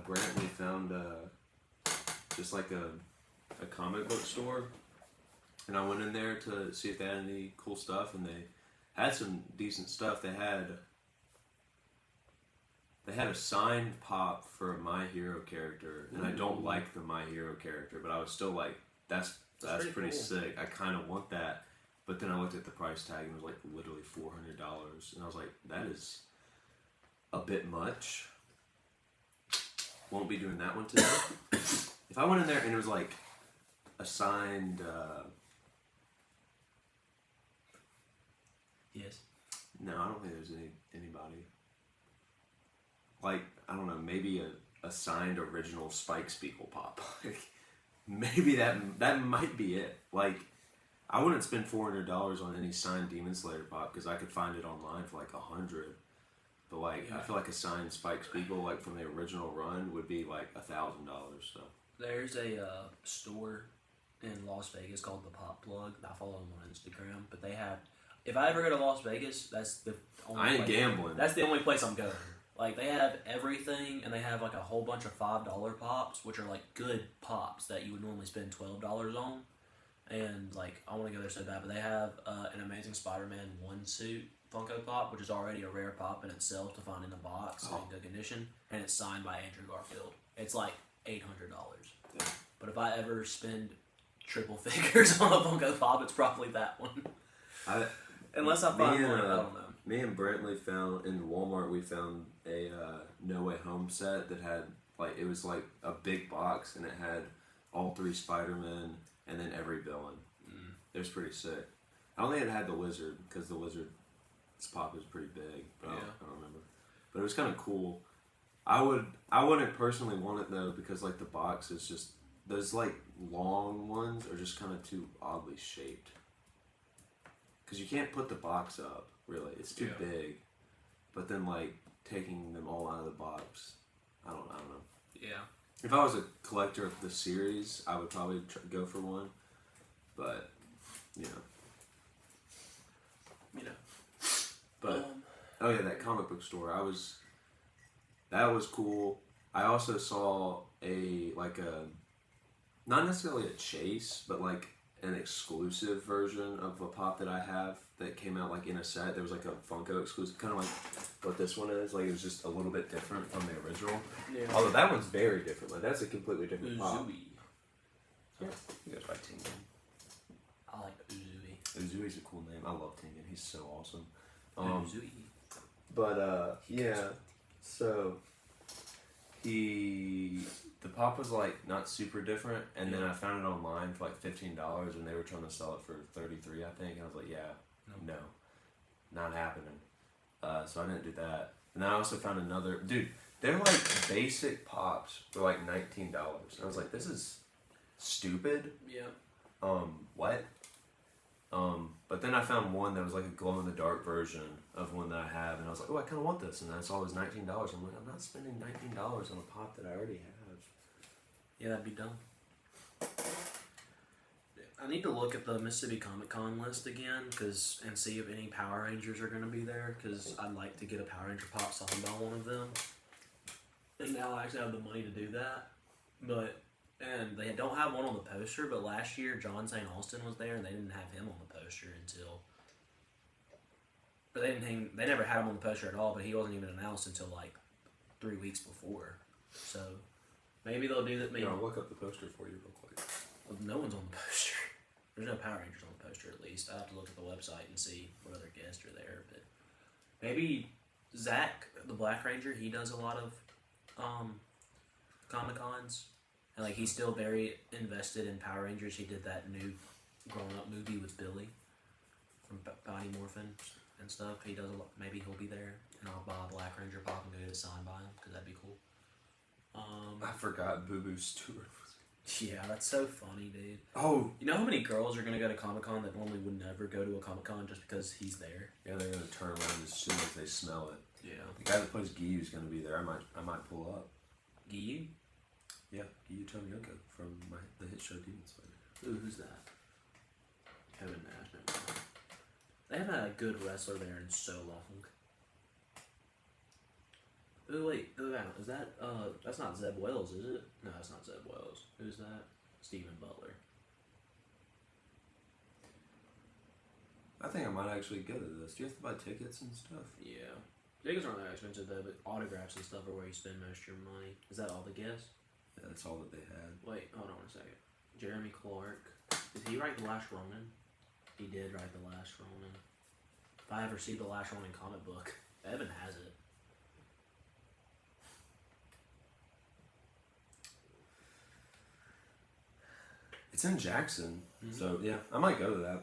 Brant, we found just like a comic book store, and I went in there to see if they had any cool stuff, and they had some decent stuff. They They had a signed pop for a My Hero character, and I don't like the My Hero character, but I was still like, that's pretty cool. sick. I kind of want that. But then I looked at the price tag and it was like literally $400, and I was like, that is a bit much. Won't be doing that one today. If I went in there and it was like a signed, Yes. no, I don't think there's anybody. Like, I don't know, maybe a signed original Spike Spiegel pop. Like, maybe that might be it. Like, I wouldn't spend $400 on any signed Demon Slayer pop because I could find it online for like $100. But like, I feel like a signed Spike Spiegel, like from the original run, would be like $1,000. So There's a store in Las Vegas called the Pop Plug. I follow them on Instagram, but they have. If I ever go to Las Vegas, that's the only. I ain't place, gambling. That's the only place I'm going. Like they have everything, and they have like a whole bunch of $5 pops, which are like good pops that you would normally spend $12 on. And like I want to go there so bad, but they have an Amazing Spider-Man 1 suit Funko Pop, which is already a rare pop in itself to find in the box in good condition, and it's signed by Andrew Garfield. It's like $800. Yeah. But if I ever spend triple figures on a Funko Pop, it's probably that one. Unless I find one, I don't know. Me and Brantley found in Walmart. We found a No Way Home set that had like it was like a big box and it had all 3 Spider-Men and then every villain. It was pretty sick. I don't think it had the Wizard because the Wizard's pop is pretty big, but I don't remember. But it was kind of cool. I wouldn't personally want it though because like the box is just those like long ones are just kind of too oddly shaped. Because you can't put the box up really, it's too big. But then like taking them all out of the box, I don't know. Yeah. If I was a collector of the series, I would probably go for one. But you know. But oh yeah, that comic book store. That was cool. I also saw not necessarily a chase, but like an exclusive version of a pop that I have that came out like in a set. There was like a Funko exclusive, kind of like what this one is. Like it was just a little bit different from the original. Yeah. Although that one's very different. Like that's a completely different pop. Yeah, you guys like Tingen. I like Uzui. Uzui's a cool name. I love Tingen. He's so awesome. Uzui. But yeah, so the pop was like not super different, and then I found it online for like $15, and they were trying to sell it for $33, I think. And I was like, no, not happening. So I didn't do that. And then I also found another dude. They're like basic pops for like $19. And I was like, this is stupid. Yeah. What? But then I found one that was like a glow-in-the-dark version of one that I have, and I was like, oh, I kind of want this, and that's always $19. I'm like, I'm not spending $19 on a pop that I already have. Yeah, that'd be dumb. I need to look at the Mississippi Comic Con list again, and see if any Power Rangers are going to be there, because I'd like to get a Power Ranger pop signed by one of them. And now I actually have the money to do that. And they don't have one on the poster, but last year John St. Austin was there, and they didn't have him on the poster until... But they never had him on the poster at all, but he wasn't even announced until like 3 weeks before. So maybe they'll do that. Maybe I'll look up the poster for you real quick. Well, no one's on the poster. There's no Power Rangers on the poster, at least. I have to look at the website and see what other guests are there. But maybe Zach, the Black Ranger, he does a lot of Comic-Cons. And like he's still very invested in Power Rangers. He did that new grown-up movie with Billy from Body Morphin and stuff. He does a lot. Maybe he'll be there, and I'll buy a Black Ranger pop and go get it signed by him because that'd be cool. I forgot Boo Boo Stewart. Yeah, that's so funny, dude. Oh, you know how many girls are gonna go to Comic-Con that normally would never go to a Comic-Con just because he's there? Yeah, they're gonna turn around as soon as they smell it. Yeah. The guy that plays Giyu's gonna be there. I might pull up. Giyu? Yeah, Giyu Tomioka from the hit show Demon Slayer. Ooh, who's that? Kevin Nash. No. They haven't had a good wrestler there in so long. Oh wait, is that that's not Zeb Wells, is it? No, it's not Zeb Wells. Who's that? Steven Butler. I think I might actually go to this. Do you have to buy tickets and stuff? Yeah. Tickets aren't that expensive though, but autographs and stuff are where you spend most of your money. Is that all the guess? Yeah, that's all that they had. Wait, hold on a second. Jeremy Clark. Did he write The Last Ronin? He did write The Last Ronin. If I ever see The Last Ronin comic book, Evan has it. It's in Jackson, so yeah, I might go to that.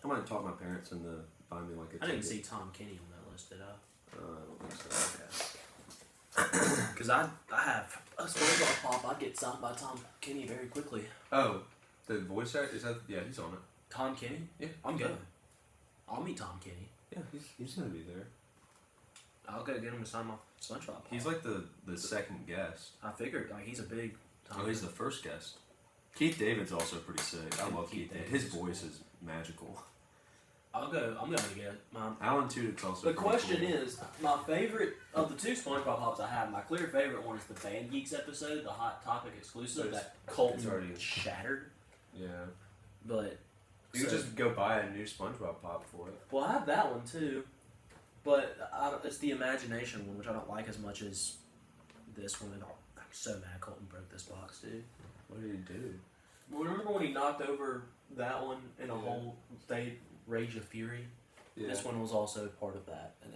I might talk my parents into buying me like a ticket. I didn't see Tom Kenny on that list, did I? I don't think so. Because I have a SpongeBob pop. I'd get signed by Tom Kenny very quickly. Oh, the voice actor? Is that? Yeah, he's on it. Tom Kenny? Yeah. I'm good. I'll meet Tom Kenny. Yeah, he's gonna be there. I'll go get him to sign my SpongeBob pop. He's like the second guest. I figured, like, he's a big Tom Oh, he's the first guest. Keith David's also pretty sick. I love Keith David. His voice is magical. I'm gonna get mine. Alan Tudyk's also The pretty question cool. is, my favorite of the two SpongeBob pops I have, my clear favorite one is the Band Geeks episode, the Hot Topic exclusive that Colton already shattered. Yeah. But You could just go buy a new SpongeBob pop for it. well, I have that one too, but it's the imagination one, which I don't like as much as this one. And I'm so mad Colton broke this box, dude. What did he do? Remember when he knocked over that one in a whole Rage of Fury? Yeah. This one was also part of that, and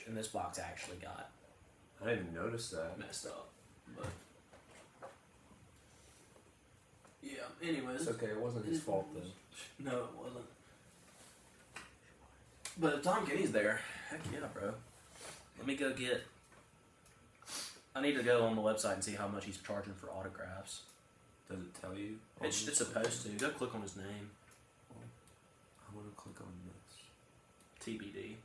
and this box actually got I didn't even notice that. messed up. But yeah, anyways. It's okay. It wasn't his fault though. No, it wasn't. But if Tom Kenny's there, heck yeah, bro. Let me go get. I need to go on the website and see how much he's charging for autographs. Does it tell you? It's supposed to. Go click on his name. I want to click on this. TBD.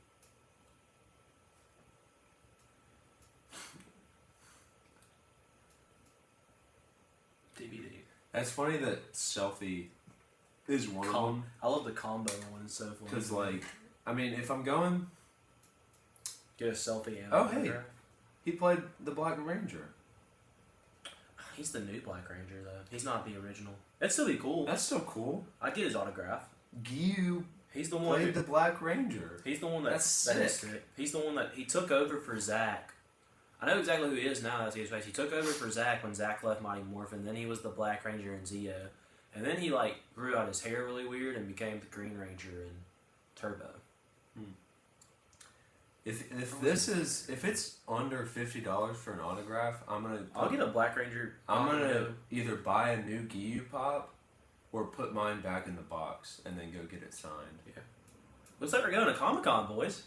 TBD. It's funny that selfie is one of them. I love the combo one. It's so funny. Because, like, I mean, if I'm going, get a selfie and oh, hey, he played the Black Ranger. He's the new Black Ranger, though. He's not the original. It'd still be cool. That's still cool. I'd get his autograph. Gyu He's the one played the Black Ranger. He's the one that That's that is sick. sick. He's the one that he took over for Zach. I know exactly who he is now. I see his face. He took over for Zach when Zach left Mighty Morphin. Then he was the Black Ranger in Zeo, and then he like grew out his hair really weird and became the Green Ranger in Turbo. If it's under $50 for an autograph, I'll get a Black Ranger. I'm gonna either buy a new Gyu pop or put mine back in the box and then go get it signed. Yeah. Looks like we're going to Comic-Con, boys.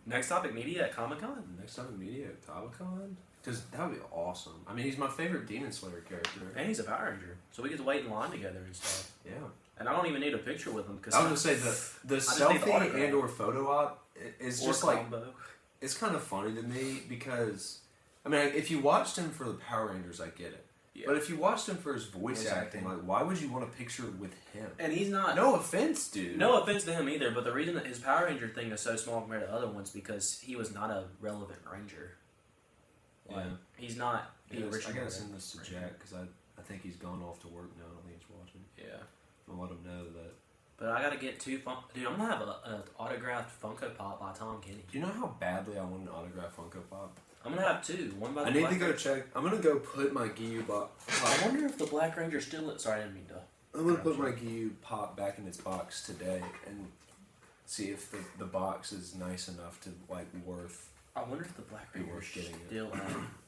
Next Topic Media at Comic-Con. Next time in media at Comic-Con? Because that would be awesome. I mean, he's my favorite Demon Slayer character. And he's a Power Ranger, so we get to wait in line together and stuff. Yeah. And I don't even need a picture with him because I was gonna say the just need the selfie autograph. and or photo op is or just combo. like it's kind of funny to me because I mean if you watched him for the Power Rangers I get it, Yeah. but if you watched him for his voice Voice acting, acting. like why would you want a picture with him? And he's not. No offense, dude. No offense to him either, but the reason that his Power Ranger thing is so small compared to other ones because he was not a relevant Ranger. Like, Yeah. he's not the I original. gotta send this to Ranger. Jack because I think he's gone off to work now. I don't think he's watching. Yeah. I'll let him know that. But I gotta get two dude, I'm gonna have an autographed Funko Pop by Tom Kenny. Do you know how badly I want an autographed Funko Pop? I'm gonna have two. One by the I need Black to go Ranger. check. I'm gonna go put my Gyu pop. I wonder if the Black Ranger still. Sorry, I didn't mean to. I'm gonna put my Gyu pop back in its box today and see if the box is nice enough to like worth. I wonder if the Black Be Ranger worth getting it. still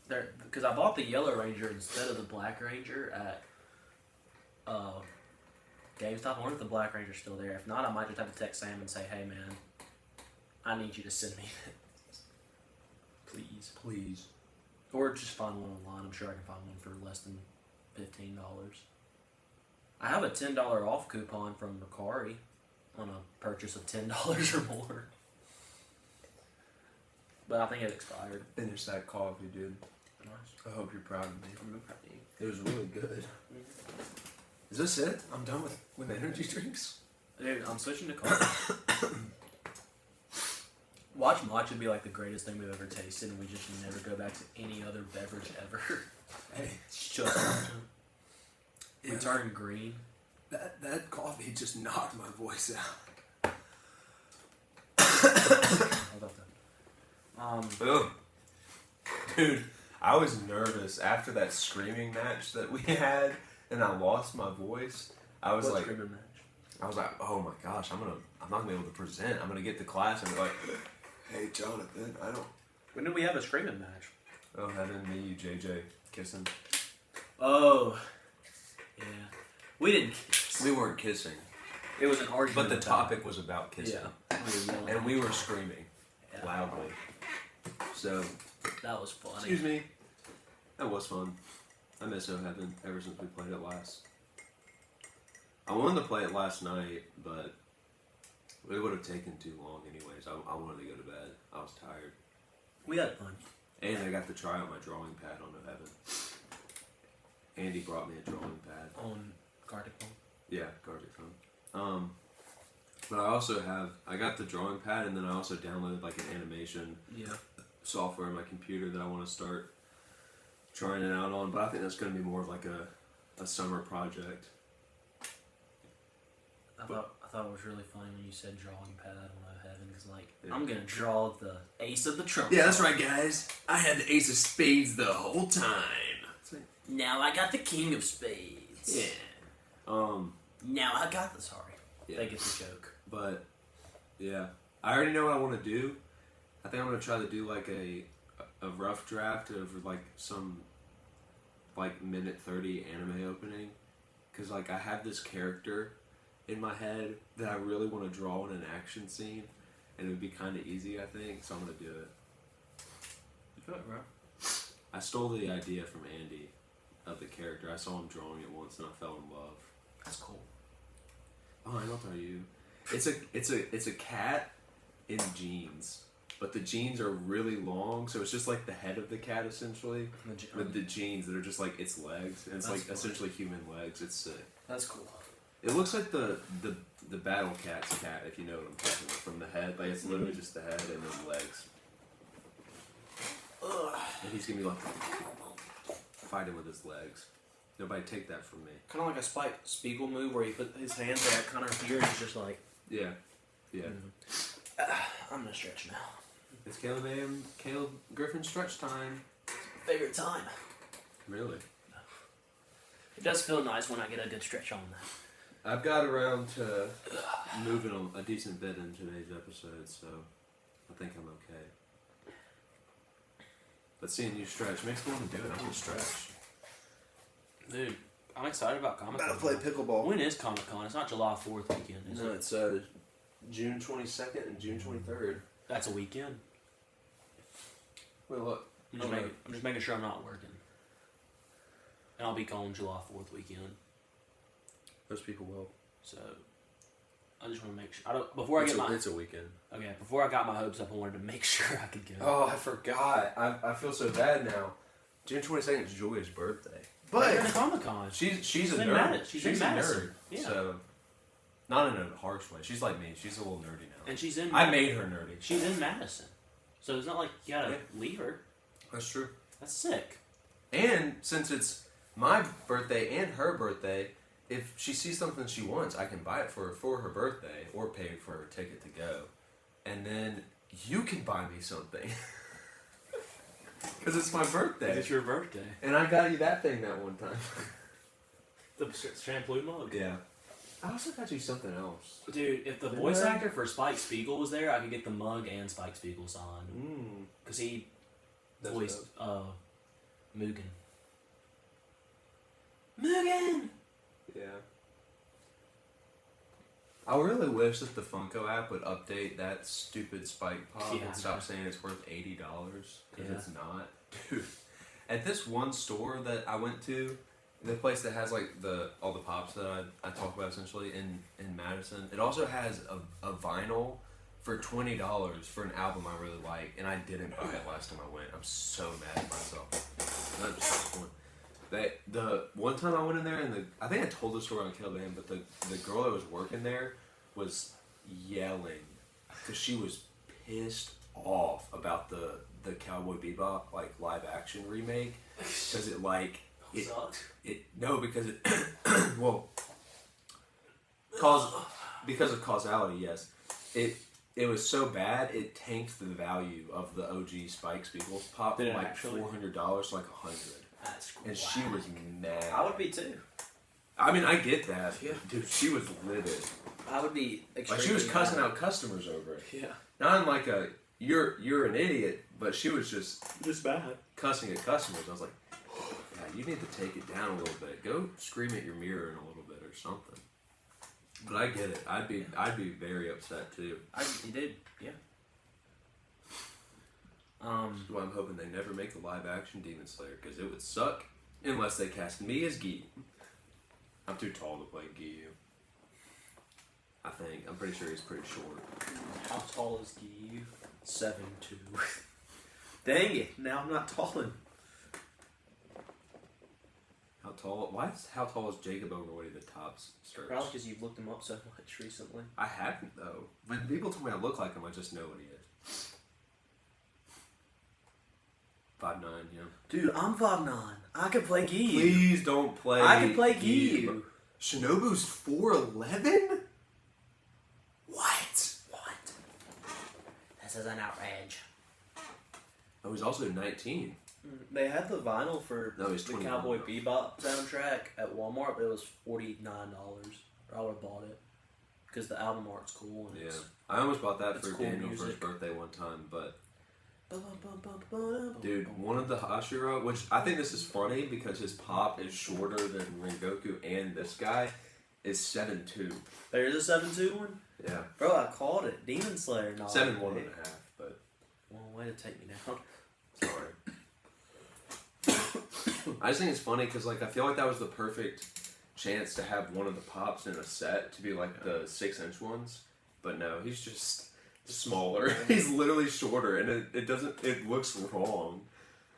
there because I bought the Yellow Ranger instead of the Black Ranger at GameStop. I wonder if the Black Ranger's still there. If not, I might just have to text Sam and say, "Hey, man, I need you to send me this, please." Please. Or just find one online. I'm sure I can find one for less than $15. I have a $10 off coupon from Mercari on a purchase of $10 or more. But I think it expired. Finish that coffee, dude. Nice. I hope you're proud of me. I'm proud of you. It was really good. Is this it? I'm done with energy drinks. Dude, I'm switching to coffee. Watch matcha be like the greatest thing we've ever tasted, and we just never go back to any other beverage ever. Hey, It's just matcha. We Yeah. turn green. that coffee just knocked my voice out. How about that? Ugh. Dude, I was nervous after that screaming match that we had, and I lost my voice. I was like, screaming match? I was like, oh my gosh, I'm not gonna be able to present. I'm gonna get to class and be like, hey Jonathan, I don't. When did we have a screaming match? Oh, Heaven, me, you, JJ, kissing. Oh, yeah. We didn't kiss. We weren't kissing, It was an argument. but the topic was about kissing. Yeah. And we were screaming loudly. So, That was funny. excuse me. That was fun. I miss O Heaven ever since we played it last. I wanted to play it last night, but it would have taken too long anyways. I wanted to go to bed. I was tired. We had fun. And I got to try out my drawing pad on O Heaven. Andy brought me a drawing pad. On Gartic Phone? Yeah, Gartic Phone. But I got the drawing pad, and then I also downloaded like an animation software on my computer that I want to start trying it out on. But I think that's going to be more of like a summer project. I thought it was really funny when you said drawing pad on O Heaven, because I'm gonna draw the ace of the trump. Yeah, that's right, guys. I had the ace of spades the whole time. Now I got the king of spades. Yeah. Now I got the sorry. Yeah. They get the joke. But yeah, I already know what I want to do. I think I'm gonna try to do like a rough draft of like some like minute 30 anime opening, because like I have this character in my head that I really want to draw in an action scene, and it would be kind of easy, I think. So I'm gonna do it. Do it, bro. I stole the idea from Andy of the character. I saw him drawing it once, and I fell in love. That's cool. Oh, I'll tell you. It's a cat in jeans, but the jeans are really long, so it's just like the head of the cat essentially, with the jeans that are just like its legs, and it's That's like funny. essentially human legs. It's sick. That's cool. It looks like the Battle Cat's cat, if you know what I'm talking about, from the head. Like it's literally just the head and then legs. Ugh. And he's gonna be like fighting with his legs. Nobody take that from me. Kind of like a Spike Spiegel move where he put his hands there kind of here and he's just like. Yeah. Yeah. I'm gonna stretch now. It's Caleb A.M. Caleb Griffin stretch time. Favorite time. Really? It does feel nice when I get a good stretch on that. I've got around to moving a decent bit in today's episode, so I think I'm okay. But seeing you stretch makes me want to do it. I want to stretch. Dude, I'm excited about Comic Con. About to play pickleball. When is Comic Con? It's not July 4th weekend, is No, it? it's June 22nd and June 23rd. That's a weekend. Wait, look. I'm just making sure I'm not working. And I'll be gone July 4th weekend. Those people will. So, I just want to make sure. Before I get my... It's a weekend. Okay, before I got my hopes up, I wanted to make sure I could go. Oh, I forgot. I feel so bad now. June 22nd is Julia's birthday. But you're in Comic Con. She's a in nerd. Madison. She's in a Madison. nerd. Yeah. So, not in a harsh way. She's like me. She's a little nerdy now. And she's in... I made her nerdy. She's in Madison. So it's not like you gotta leave her. That's true. That's sick. And since it's my birthday and her birthday, if she sees something she wants, I can buy it for her birthday or pay for her ticket to go. And then you can buy me something. Because it's my birthday. It's your birthday. And I got you that thing that one time. The shampoo mug. Yeah. I also got you something else. Dude, if the voice actor for Spike Spiegel was there, I could get the mug and Spike Spiegel signed. Because he voiced Mugen. Mugen! Yeah. I really wish that the Funko app would update that stupid Spike Pop and stop saying it's worth $80, because it's not. Dude, at this one store that I went to, the place that has like all the pops that I talk about essentially in Madison, it also has a vinyl for $20 for an album I really like, and I didn't buy it last time I went. I'm so mad at myself. Not just one. The one time I went in there, and I think I told the story on CALEB A.M, but the girl that was working there was yelling because she was pissed off about the Cowboy Bebop like live action remake, because it like because it well because of causality, yes, it was so bad it tanked the value of the OG Spike Spiegel pop Did from it like actually? $400 to like $100. That's And she was mad. I would be too. I mean, I get that. Yeah. Dude, she was livid. I would be Like, extremely she was cussing mad. out customers over it. Yeah. Not in like a, you're an idiot, but she was just bad. cussing at customers. I was like, yeah, you need to take it down a little bit. Go scream at your mirror in a little bit or something. But I get it. I'd be very upset too. You did, yeah. That's why I'm hoping they never make a live action Demon Slayer, because it would suck unless they cast me as Giyu. I'm too tall to play Giyu. I think. I'm pretty sure he's pretty short. How tall is Giyu? 7'2". Dang it! Now I'm not tall enough. How tall is Jacob over what he the tops search? Probably because you've looked him up so much recently. I haven't though. When people tell me I look like him, I just know what he is. 5'9", yeah. Dude, I'm 5'9". I could play Giyu. Please don't play. I can play Giyu. Shinobu's 4'11". What? What? This is an outrage. Oh, he's also 19. They had the vinyl for No, he's the 21. Cowboy Bebop soundtrack at Walmart, but it was $49. Or I would have bought it. Because the album art's cool. And Yeah, I almost bought that it's for cool Daniel for his music. birthday one time, but dude, one of the Hashira, which I think this is funny because his pop is shorter than Rengoku, and this guy is 7'2". There's a 7'2" one? Yeah, Bro, I called it. Demon Slayer. 7'1.5", but Well, way to take me down. sorry. I just think it's funny because like I feel like that was the perfect chance to have one of the pops in a set to be like the 6-inch ones, but no, he's just smaller. He's literally shorter, and it looks wrong.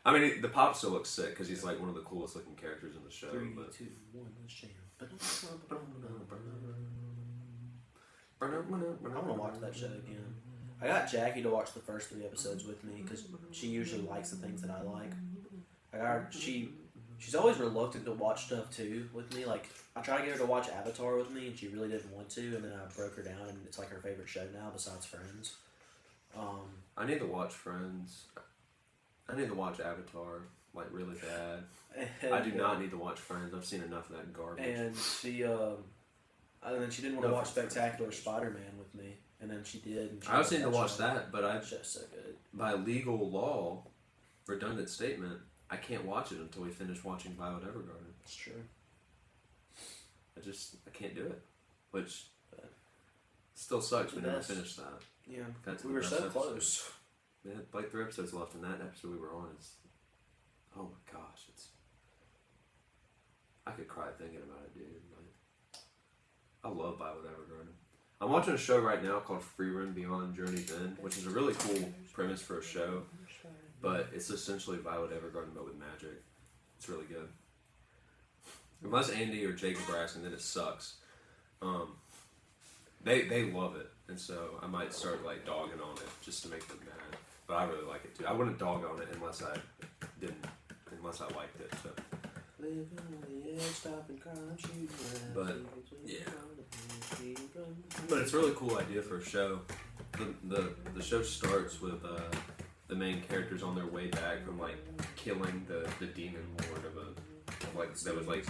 I mean, the pop still looks sick because he's like one of the coolest looking characters in the show. 3, But 2, 1, let's jam. I want to watch that show again. I got Jackie to watch the first 3 episodes with me because she usually likes the things that I like. She's always reluctant to watch stuff too with me. Like I tried to get her to watch Avatar with me, and she really didn't want to. And then I broke her down, and it's like her favorite show now, besides Friends. I need to watch Friends. I need to watch Avatar like really bad. I do not need to watch Friends. I've seen enough of that garbage. And and then she didn't want to watch Spectacular Spider-Man with me, and then she did. And she I was need to watch show. that, but That show's so good. by legal law, redundant statement, I can't watch it until we finish watching Violet Evergarden. It's true. I can't do it, which still sucks. We never finished that. Yeah, That's we the were best so episode. close. Yeah, like 3 episodes left, and that episode we were on is, oh my gosh, I could cry thinking about it, dude. Like, I love Violet Evergarden. I'm watching a show right now called Freerun Beyond Journey's End, which is a really cool premise for a show, but it's essentially Violet Evergarden but with magic. It's really good. Unless Andy or Jacob are asking, then it sucks. They love it, and so I might start like dogging on it just to make them mad. But I really like it too. I wouldn't dog on it unless I liked it. So. But yeah, but it's a really cool idea for a show. The show starts with the main characters on their way back from like killing the demon lord of like that was like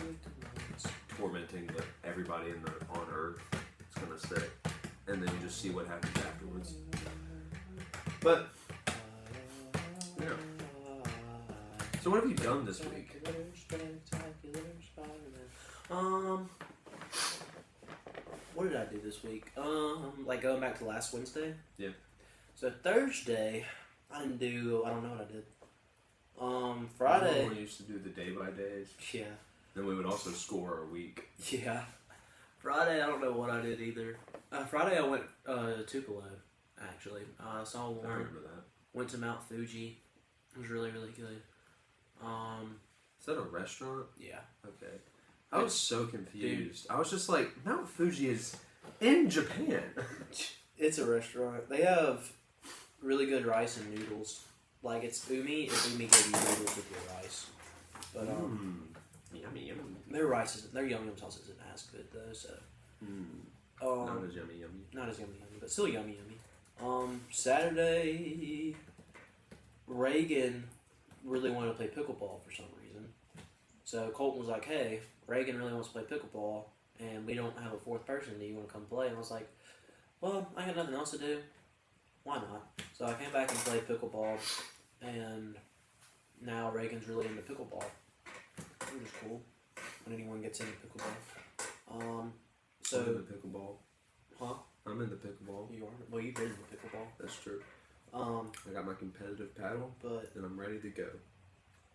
tormenting everybody on Earth. It's kind of sick, and then you just see what happens afterwards. But yeah. So what have you done this week? What did I do this week? Like going back to last Wednesday? Yeah. So Thursday, I don't know what I did. Friday. We used to do the day by days. Yeah. Then we would also score our week. Yeah. Friday, I don't know what I did either. Friday, I went to Tupelo, actually. Saw I Warren. remember that. Went to Mount Fuji. It was really, really good. Is that a restaurant? Yeah. Okay. I was so confused. I was just like, Mount Fuji is in Japan. It's a restaurant. They have really good rice and noodles. Like, it's umi, and umi gave you noodles with your rice. But, Yummy, yummy. their yum yum sauce isn't as good, though, so. Not as yummy, yummy. Not as yummy, but still yummy. Saturday, Reagan really wanted to play pickleball for some reason. So Colton was like, hey, Reagan really wants to play pickleball, and we don't have a fourth person. Do you want to come play? And I was like, well, I got nothing else to do. Why not? So I came back and played pickleball, and now Reagan's really into pickleball, which is cool when anyone gets into pickleball. So I'm into pickleball. Huh? I'm into pickleball. You are? Well, you've been into pickleball. That's true. I got my competitive paddle, but and I'm ready to go.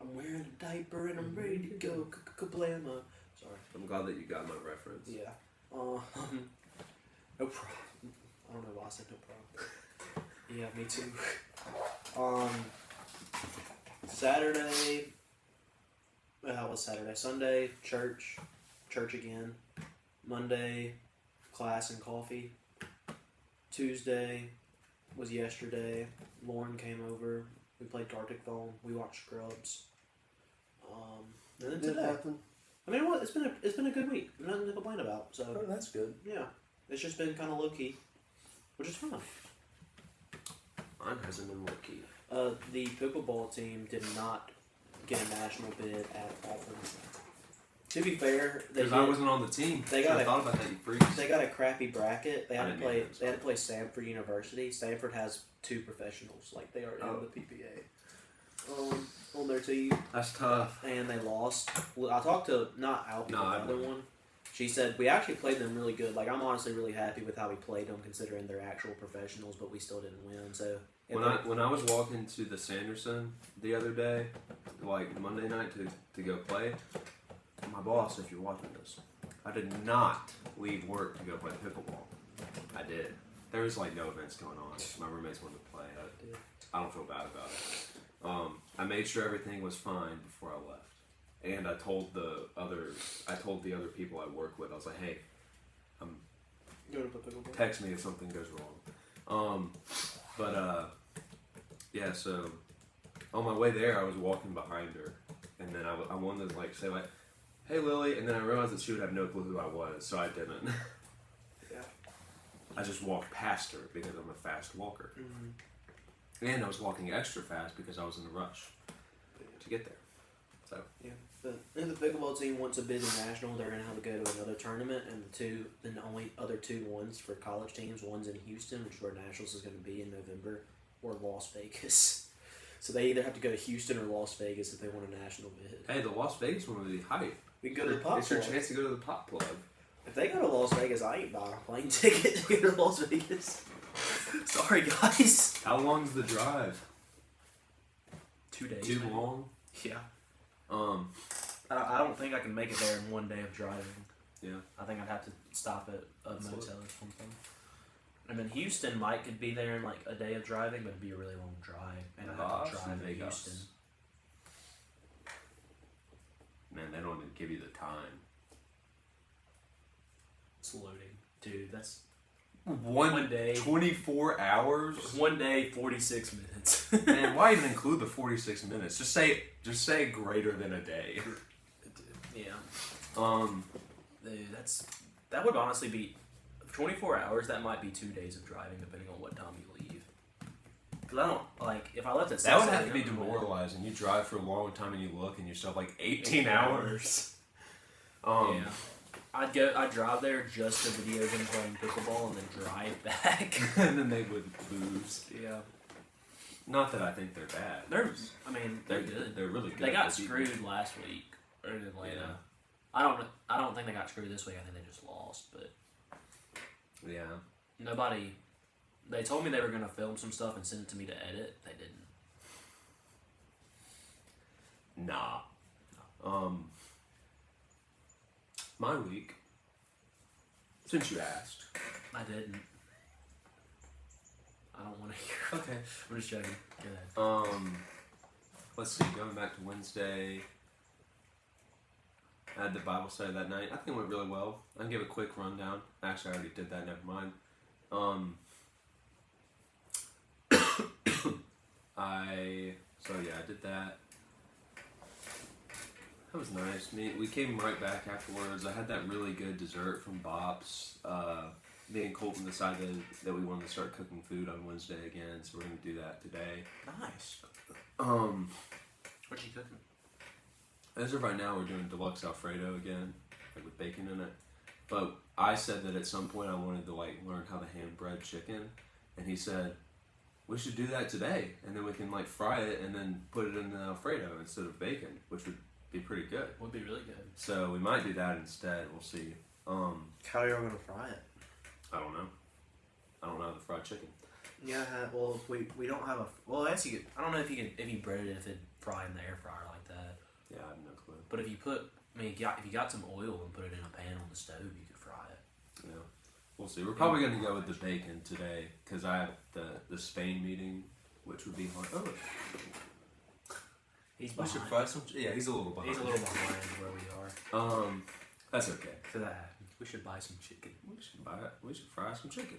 I'm wearing a diaper and I'm ready to go. Kablama. Sorry. I'm glad that you got my reference. Yeah. No problem. I don't know why I said no problem. Yeah, me too. Saturday. How was Saturday? Sunday, church again. Monday, class and coffee. Tuesday was yesterday. Lauren came over. We played Gartic Phone. We watched Scrubs. And then today. I mean, what? It's been a good week. Nothing to complain about. So Oh, that's good. yeah, it's just been kind of low key, which is fun. Mine hasn't been low key. The pickleball team did not get a national bid at all. To be fair, Because I wasn't on the team. They got I a- thought about that, you freaks. They got a crappy bracket. They I had to didn't play. even know. They had to play Stanford University. Stanford has 2 professionals. Like they are in Oh. the PPA. On their team, That's tough. and they lost. Well, I talked to not Alfie, No, the I other wouldn't. one. She said we actually played them really good. Like I'm honestly really happy with how we played them, considering they're actual professionals, but we still didn't win. So if When I was walking to the Sanderson the other day, like Monday night to go play, my boss, if you're watching this, I did not leave work to go play pickleball. I did. There was like no events going on. My roommates wanted to play. I don't feel bad about it. I made sure everything was fine before I left, and I told the other people I work with. I was like, hey, go to pickleball. text me if something goes wrong. Yeah, so on my way there, I was walking behind her, and then I wanted to like say like, hey Lily, and then I realized that she would have no clue who I was, so I didn't. Yeah. I just walked past her because I'm a fast walker. Mm-hmm. And I was walking extra fast because I was in a rush to get there. So Yeah, if the pickleball team wants a bid in national, they're gonna have to go to another tournament, and the only other 2 ones for college teams, one's in Houston, which is where nationals is gonna be in November, or Las Vegas. So they either have to go to Houston or Las Vegas if they want a national bid. hey, the Las Vegas one would be hype. We can go to the pop It's your plug. chance to go to the pop plug. If they go to Las Vegas, I ain't buying a plane ticket to go to Las Vegas. Sorry, guys. How long's the drive? 2 days. Too maybe. long. Yeah. I don't think I can make it there in 1 day of driving. Yeah. I think I'd have to stop at a That's motel or something. And then Houston could be there in like a day of driving, but it'd be a really long drive, and I have to Las drive to Vegas. Houston. Man, they don't even give you the time. It's loading, dude. That's One day. 24 hours. 1 day, 46 minutes. Man, why even include the 46 minutes? Just say greater than a day. Yeah. Dude, that would honestly be 24 hours. That might be 2 days of driving, depending on what time you leave. Because I don't like if I left at 6 That would have to be a.m., demoralizing. You drive for a long time and you look and you still have like 18 hours. Yeah. I'd drive there just to video them playing pickleball and then drive back. And then they would lose. Yeah. Not that I think they're bad. They're good. They're really good. They got They beat screwed last week in Atlanta. Yeah. I don't think they got screwed this week. I think they just lost. But me. Yeah. nobody. They told me they were gonna film some stuff and send it to me to edit. They didn't. Nah. My week. Since you asked. I didn't. I don't want to hear. Okay. I'm just joking. Go ahead. Let's see. Going back to Wednesday. I had the Bible study that night. I think it went really well. I can give a quick rundown. Actually, I already did that. Never mind. I did that. That was nice. We came right back afterwards. I had that really good dessert from Bop's. me and Colton decided that we wanted to start cooking food on Wednesday again, so we're gonna do that today. Nice. What's she cooking? As of right now, we're doing deluxe Alfredo again, like with bacon in it. But I said that at some point I wanted to like learn how to hand bread chicken, and he said we should do that today, and then we can like fry it and then put it in the Alfredo instead of bacon, which would be pretty good. Would be really good. So we might do that instead. We'll see. How are you gonna fry it? I don't know. I don't know how to fry chicken. Yeah, well, we don't have a. Well, I guess you could. I don't know if you bread it if it fry in the air fryer like that. Yeah, I have no clue. But if you if you got some oil and put it in a pan on the stove, you could fry it. Yeah, we'll see. We're probably going to go with the bacon today because I have the Spain meeting, which would be hard. Oh, he's we behind. should fry some. Yeah, he's a little behind. He's a little behind where we are. That's okay. For that happens, we should buy some chicken. We should buy it. We should fry some chicken.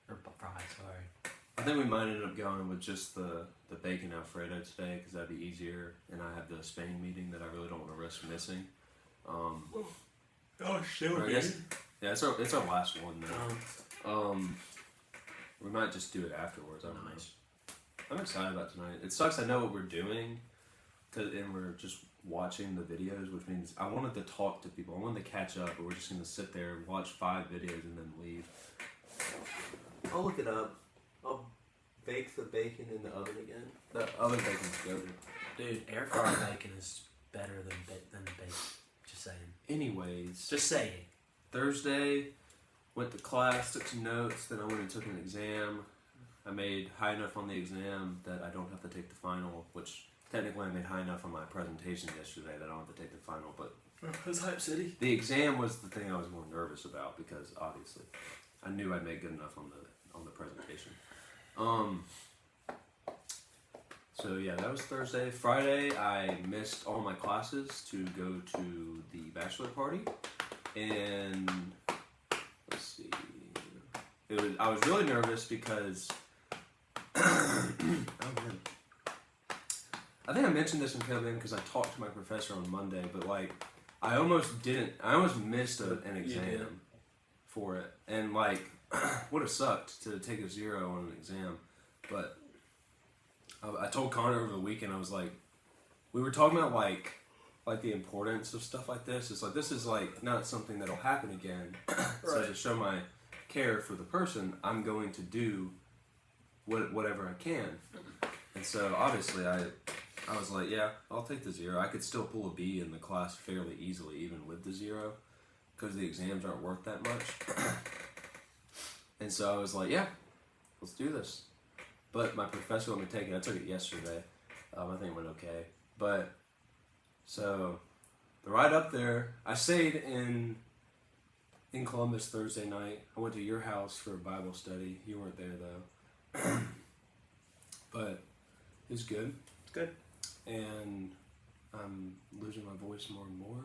Or fry, sorry. I think we might end up going with just the bacon Alfredo today because that'd be easier. And I have the Spain meeting that I really don't want to risk missing. Yeah, it's our last one though. We might just do it afterwards. I don't know. I'm excited about tonight. It sucks. I know what we're doing, and we're just watching the videos, which means I wanted to talk to people. I wanted to catch up, but we're just gonna sit there and watch 5 videos and then leave. I'll look it up. I'll bake the bacon in the oven again. The oven bacon's good. Dude, air fryer bacon is better than bacon. Just saying. Anyways. Just saying. Thursday, went to class, took some notes, then I went and took an exam. I made high enough on the exam that I don't have to take the final, which technically I made high enough on my presentation yesterday that I don't have to take the final, but That's Hype City. the exam was the thing I was more nervous about because obviously I knew I'd make good enough on the presentation. So yeah, that was Thursday. Friday, I missed all my classes to go to the bachelor party, and let's see, I was really nervous because oh man, I think I mentioned this in CALEB A.M because I talked to my professor on Monday, but like I almost missed an exam for it, and like would have sucked to take a 0 on an exam, but I told Connor over the weekend, I was like, we were talking about like the importance of stuff like this. It's like, this is like not something that'll happen again. So to show my care for the person, I'm going to do whatever I can. And so obviously I was like, yeah, I'll take the 0. I could still pull a B in the class fairly easily, even with the 0, because the exams aren't worth that much. And so I was like, yeah, let's do this. But my professor let me take it. I took it yesterday. I think it went okay. But, so, the ride up there, I stayed in Columbus Thursday night. I went to your house for a Bible study. You weren't there, though. But, it was good. It's good. And I'm losing my voice more and more.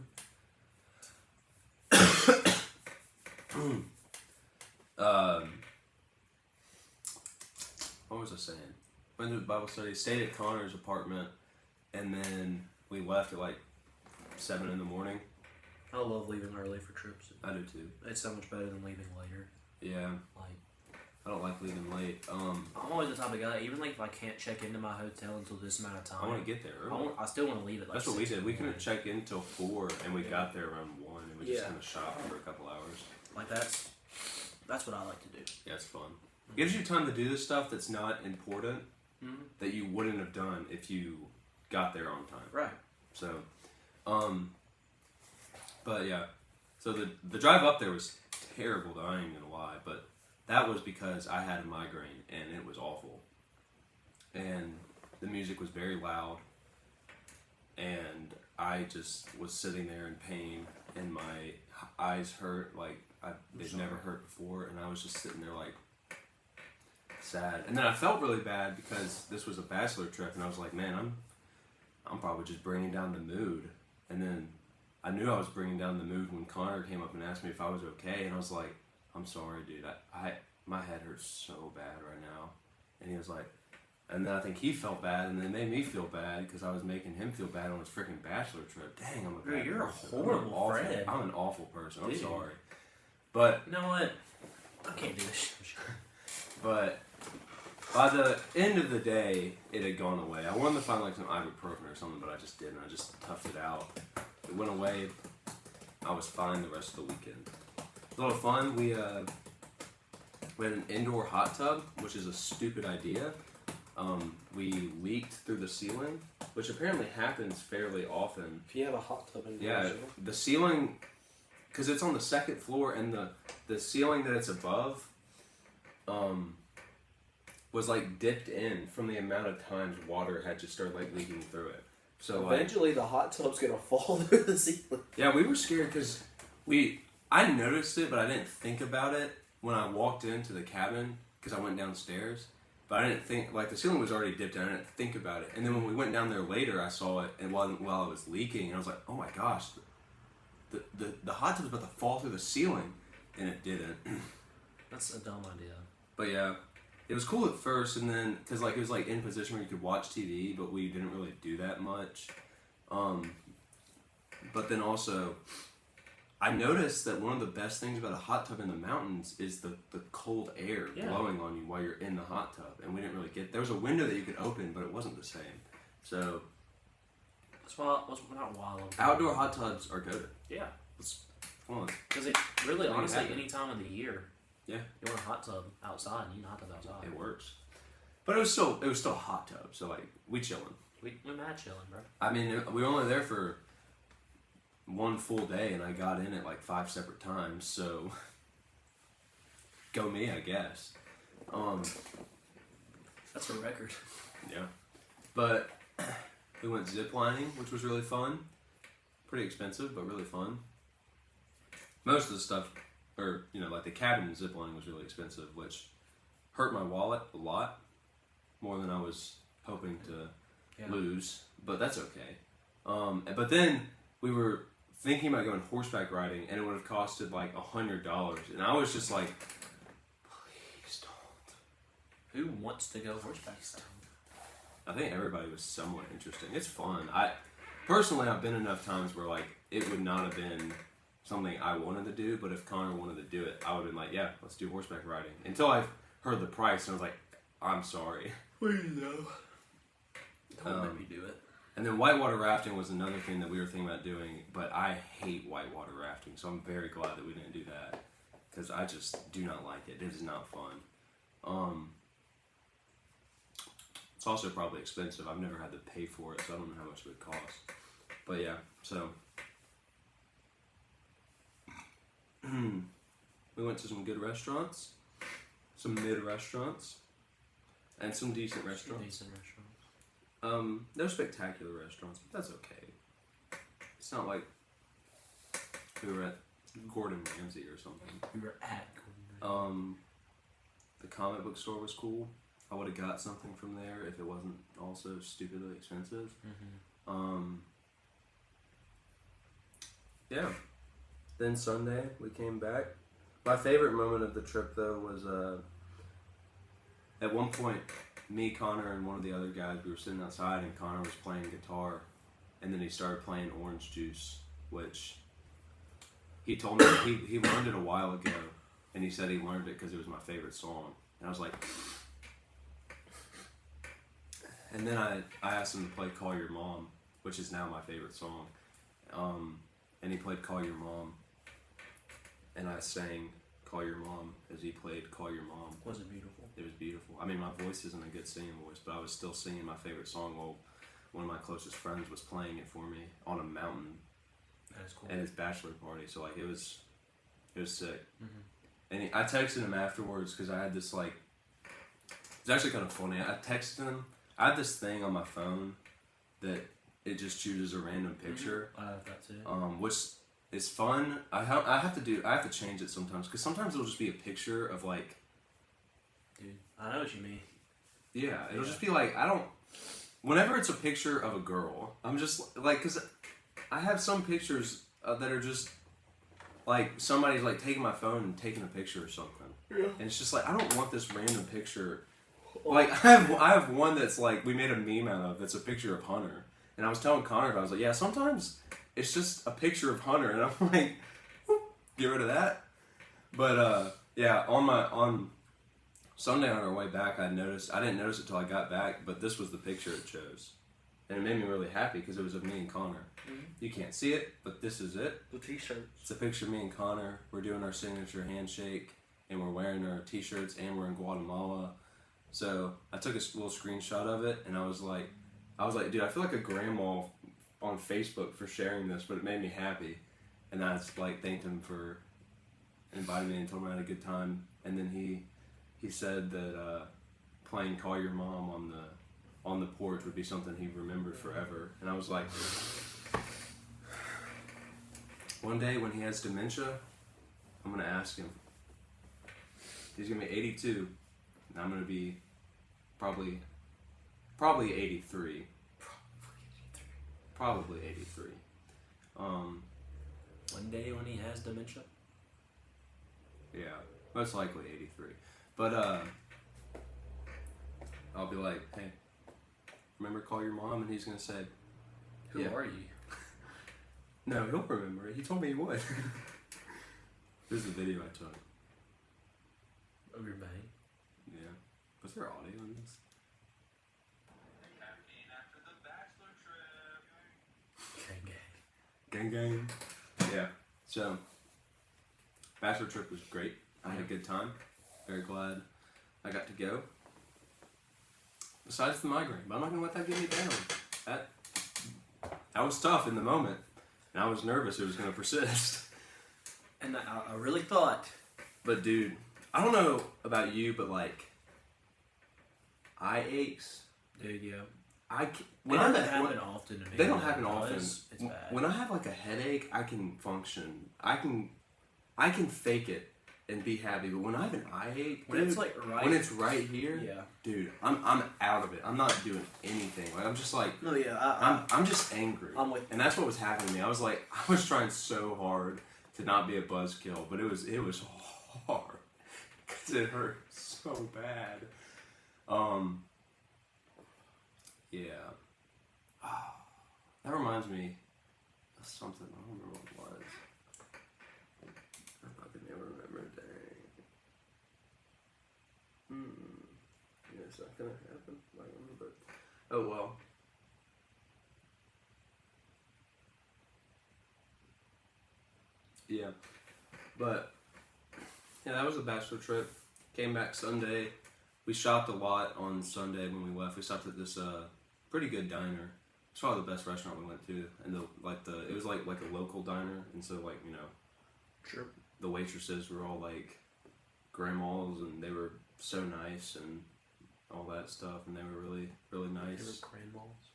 What was I saying? Went to Bible study, stayed at Connor's apartment, and then we left at like 7 in the morning. I love leaving early for trips. I do too. It's so much better than leaving later. Yeah. Like, I don't like leaving late. I'm always the type of guy, even like if I can't check into my hotel until this amount of time, I want to get there early. I still want to leave it. Like That's what we 6 did. We couldn't morning. check in until 4, and we got there around 1, and we just kind of shopped for a couple hours. Like that's what I like to do. Yeah, it's fun. It gives you time to do the stuff that's not important that you wouldn't have done if you got there on time. Right. So, but yeah, so the drive up there was terrible, though, I ain't gonna lie, but that was because I had a migraine and it was awful. And the music was very loud, and I just was sitting there in pain, and my eyes hurt like they've never hurt before, and I was just sitting there like sad. And then I felt really bad because this was a bachelor trip, and I was like, man, I'm probably just bringing down the mood. And then I knew I was bringing down the mood when Connor came up and asked me if I was okay, and I was like, I'm sorry, dude. My head hurts so bad right now. And he was like, and then I think he felt bad, and then it made me feel bad because I was making him feel bad on his freaking bachelor trip. Dang, I'm a bad You're person. a horrible friend. I'm an awful person. I'm Dude. sorry. But You know what? I can't do this. But by the end of the day, it had gone away. I wanted to find like some ibuprofen or something, but I just didn't. I just toughed it out. It went away. I was fine the rest of the weekend. A little fun. We had an indoor hot tub, which is a stupid idea. We leaked through the ceiling, which apparently happens fairly often. If you have a hot tub in Yeah, the ceiling, because it's on the second floor, and the ceiling that it's above, was like dipped in from the amount of times water had just started like leaking through it. So eventually, the hot tub's gonna fall through the ceiling. Yeah, we were scared because I noticed it, but I didn't think about it when I walked into the cabin because I went downstairs. But I didn't think, like, the ceiling was already dipped in. I didn't think about it. And then when we went down there later, I saw it, and while I was leaking, and I was like, oh my gosh, the hot tub's about to fall through the ceiling. And it didn't. That's a dumb idea. But yeah, it was cool at first, and then, because, like, it was, like, in a position where you could watch TV, but we didn't really do that much. But then also, I noticed that one of the best things about a hot tub in the mountains is the cold air blowing on you while you're in the hot tub. And we didn't really there was a window that you could open, but it wasn't the same. So, not wild. Outdoor hot tubs are good. Yeah. It's fun. Because it really, honestly, any time of the year, yeah, you want a hot tub outside, you need a hot tub outside. It works. But it was still a hot tub, so like, we chilling. We mad chilling, bro. I mean, we were only there for one full day, and I got in it like 5 separate times, so go me, I guess. That's a record. Yeah. But we went ziplining, which was really fun. Pretty expensive, but really fun. Most of the stuff, or, like the cabin ziplining was really expensive, which hurt my wallet a lot, more than I was hoping to lose, but that's okay. But then we were thinking about going horseback riding, and it would have costed like $100, and I was just like, please don't. Who wants to go horseback riding? I think everybody was somewhat interesting. It's fun. Personally, I've been enough times where like it would not have been something I wanted to do, but if Connor wanted to do it, I would have been like, yeah, let's do horseback riding. Until I heard the price, and I was like, I'm sorry. Please no. Don't let me do it. And then whitewater rafting was another thing that we were thinking about doing, but I hate whitewater rafting, so I'm very glad that we didn't do that, because I just do not like it. It is not fun. It's also probably expensive. I've never had to pay for it, so I don't know how much it would cost. But yeah, so we went to some good restaurants, some mid restaurants, and some decent restaurants. No spectacular restaurants, but that's okay. It's not like we were at Gordon Ramsay or something. We were at Gordon Ramsay. The comic book store was cool. I would have got something from there if it wasn't also stupidly expensive. Yeah. Then Sunday, we came back. My favorite moment of the trip, though, was at one point, me, Connor, and one of the other guys, we were sitting outside, and Connor was playing guitar, and then he started playing Orange Juice, which he told me he learned it a while ago, and he said he learned it because it was my favorite song. And I was like... And then I asked him to play Call Your Mom, which is now my favorite song. And he played Call Your Mom, and I sang Call Your Mom as he played Call Your Mom. Was it beautiful? It was beautiful. I mean, my voice isn't a good singing voice, but I was still singing my favorite song while one of my closest friends was playing it for me on a mountain. That is cool. At his bachelor party. So like it was sick. And I texted him afterwards because I had this like, it's actually kind of funny. I texted him. I have this thing on my phone that it just chooses a random picture. I have that too. Which is fun. I have to change it sometimes, because sometimes it'll just be a picture of like. Dude, I know what you mean. Yeah, it'll just be like, whenever it's a picture of a girl, I'm just like, because I have some pictures that are just like somebody's like taking my phone and taking a picture or something. Yeah. And it's just like, I don't want this random picture. Like I have one that's like we made a meme out of. That's a picture of Hunter, and I was telling Connor, I was like, yeah, sometimes it's just a picture of Hunter, and I'm like, get rid of that. But Yeah, on Sunday on our way back, I didn't notice it till I got back, but this was the picture it chose. And it made me really happy because it was of me and Connor. Mm-hmm. You can't see it, but this is it. The t-shirt. It's a picture of me and Connor. We're doing our signature handshake, and we're wearing our t-shirts, and we're in Guatemala. So I took a little screenshot of it, and I was like, dude, I feel like a grandma on Facebook for sharing this, but it made me happy. And I just like thanked him for inviting me and told me I had a good time. And then he said that playing "Call Your Mom" on the porch would be something he remembered forever. And I was like, one day when he has dementia, I'm gonna ask him. He's gonna be 82, and I'm gonna be probably 83. Probably 83. One day when he has dementia. Yeah, most likely 83. But I'll be like, hey, remember call your mom? And he's gonna say, who are you? No, he'll remember it. He told me he would. This is the video I took. Of your bang? Yeah. Was there audio in this? Gang gang. Yeah. So, bachelor trip was great. I had a good time. Very glad I got to go. Besides the migraine, but I'm not gonna let that get me down. That was tough in the moment, and I was nervous it was gonna persist. And I really thought. But dude, I don't know about you, but like eye aches. Dude, yeah. When they don't happen often to me. They don't happen often. It's bad. When I have like a headache, I can function. I can fake it and be happy. But when I have an eye ache, when dude, it's like right, when it's right here, yeah, dude, I'm out of it. I'm not doing anything. Like I'm just like, no, yeah, I'm just angry. And that's what was happening to me. I was like, I was trying so hard to not be a buzzkill, but it was hard because it hurt so bad. Yeah. Oh, that reminds me of something. I don't remember what it was. I fucking never remember. Dang. Yeah, it's not gonna happen. But oh well. Yeah. But yeah, that was a bachelor trip. Came back Sunday. We shopped a lot on Sunday when we left. We stopped at this pretty good diner. It's probably the best restaurant we went to, and it was like a local diner, and so like sure, the waitresses were all like grandmas, and they were so nice and all that stuff, and they were really really nice. They were grandmas.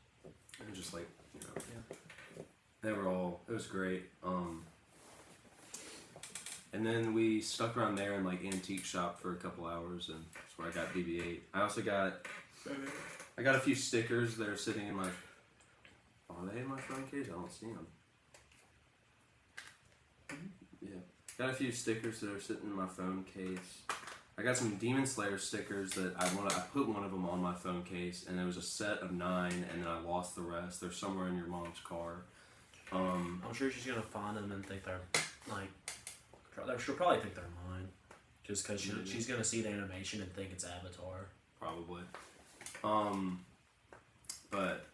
And just like yeah, they were all. It was great. And then we stuck around there in like antique shop for a couple hours, and that's where I got BB-8. I also got a few stickers that are sitting in my. Are they in my phone case? I don't see them. Yeah, got a few stickers that are sitting in my phone case. I got some Demon Slayer stickers that I put one of them on my phone case, and there was a set of 9, and then I lost the rest. They're somewhere in your mom's car. I'm sure she's gonna find them and think they're like. She'll probably think they're mine, just because she's gonna see the animation and think it's Avatar. Probably. But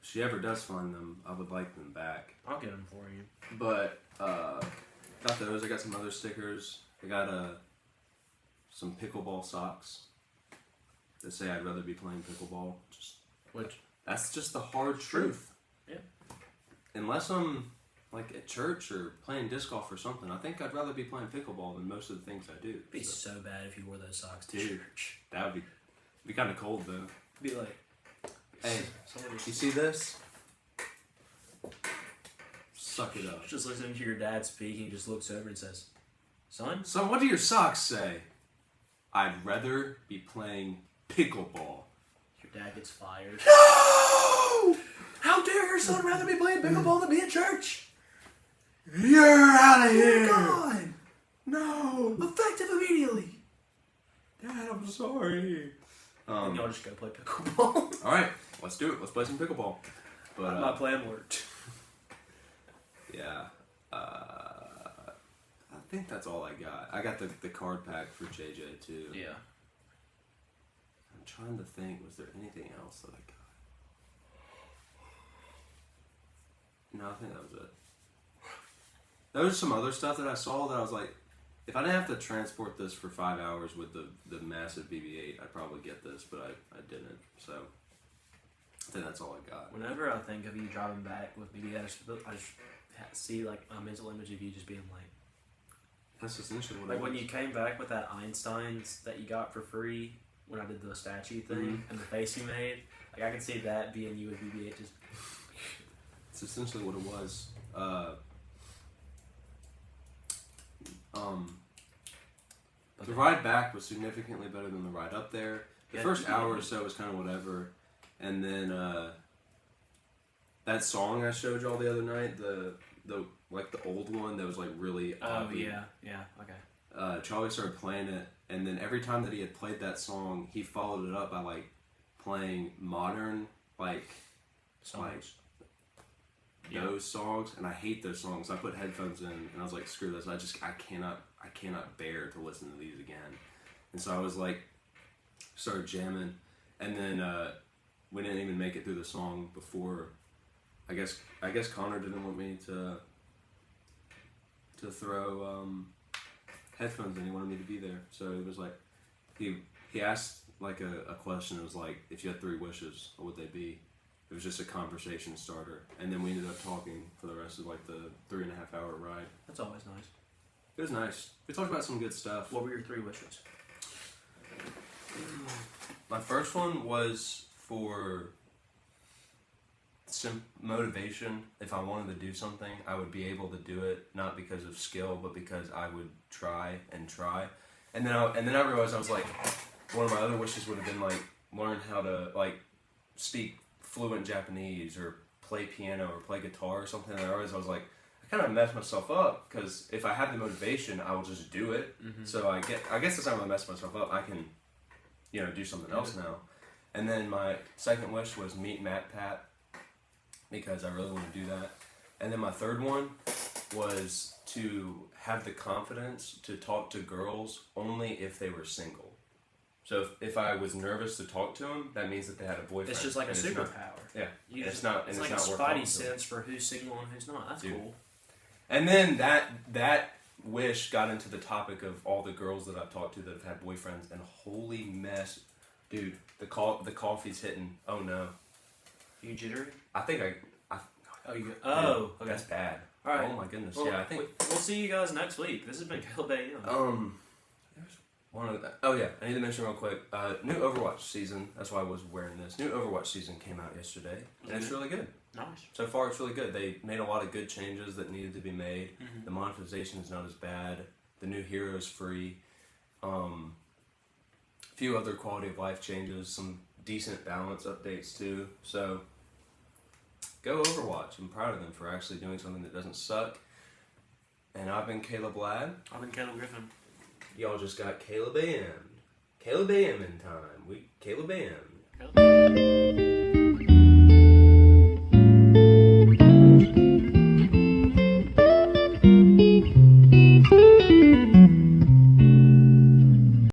if she ever does find them, I would like them back. I'll get them for you. But got those. I got some other stickers. I got some pickleball socks that say I'd rather be playing pickleball. That's just the hard truth. Yeah. Unless I'm like at church or playing disc golf or something, I think I'd rather be playing pickleball than most of the things I do. It'd be so bad if you wore those socks to Dude, church. That would be kind of cold though. Be like, hey, you see this? Suck it up. Just listening to your dad speak, he just looks over and says, "Son, what do your socks say?" I'd rather be playing pickleball. Your dad gets fired. No! How dare your son rather be playing pickleball than be at church? You're out of here! Oh God! No! Effective immediately! Dad, I'm sorry. And y'all just go play pickleball. Alright, let's do it. Let's play some pickleball. But my plan worked. Yeah. I think that's all I got. I got the card pack for JJ too. Yeah. I'm trying to think, was there anything else that I got? No, I think that was it. There was some other stuff that I saw that I was like, if I didn't have to transport this for 5 hours with the massive BB-8, I'd probably get this, but I didn't. So I think that's all I got. Whenever I think of you driving back with BB, I just see like a mental image of you just being like. That's essentially what Like it when was. you came back with that Einstein's that you got for free when I did the statue thing and the face you made. Like I can see that being you with BB-8 just. It's essentially what it was. The ride back was significantly better than the ride up there. The first hour or so was kind of whatever, and then that song I showed y'all the other night, the like the old one that was like really okay. Charlie started playing it, and then every time that he had played that song, he followed it up by like playing modern Songs. Those songs, and I hate those songs. I put headphones in, and I was like, "Screw this! I cannot bear to listen to these again." And so I was like, started jamming, and then we didn't even make it through the song before. I guess Connor didn't want me to throw headphones in. He wanted me to be there, so it was like he asked like a question. It was like, if you had 3 wishes, what would they be? It was just a conversation starter, and then we ended up talking for the rest of like the 3.5 hour ride. That's always nice. It was nice. We talked about some good stuff. What were your 3 wishes? My first one was for some motivation. If I wanted to do something, I would be able to do it, not because of skill, but because I would try. And then I realized I was like, one of my other wishes would have been like learn how to like speak fluent Japanese or play piano or play guitar or something. And I was like, I kind of messed myself up because if I have the motivation, I will just do it. Mm-hmm. So I guess it's not really mess myself up. I can, do something else now. And then my second wish was meet Matt Pat because I really want to do that. And then my third one was to have the confidence to talk to girls only if they were single. So if I was nervous to talk to them, that means that they had a boyfriend. It's just like a superpower. Yeah, It's like a Spidey sense for who's single and who's not. That's cool. And then that wish got into the topic of all the girls that I've talked to that have had boyfriends, and holy mess, dude, the coffee's hitting. Oh no. You jittery? I think I okay. That's bad. All right. Oh my goodness. Well, yeah, I think we'll see you guys next week. This has been CALEB A.M. One of the, I need to mention real quick. New Overwatch season. That's why I was wearing this. New Overwatch season came out yesterday, and it's really good. Nice. So far, it's really good. They made a lot of good changes that needed to be made. Mm-hmm. The monetization is not as bad. The new hero is free. A few other quality of life changes. Some decent balance updates too. So go Overwatch. I'm proud of them for actually doing something that doesn't suck. And I've been Caleb Ladd. I've been Caleb Griffin. Y'all just got CALEB A.M. CALEB A.M. in time. CALEB A.M.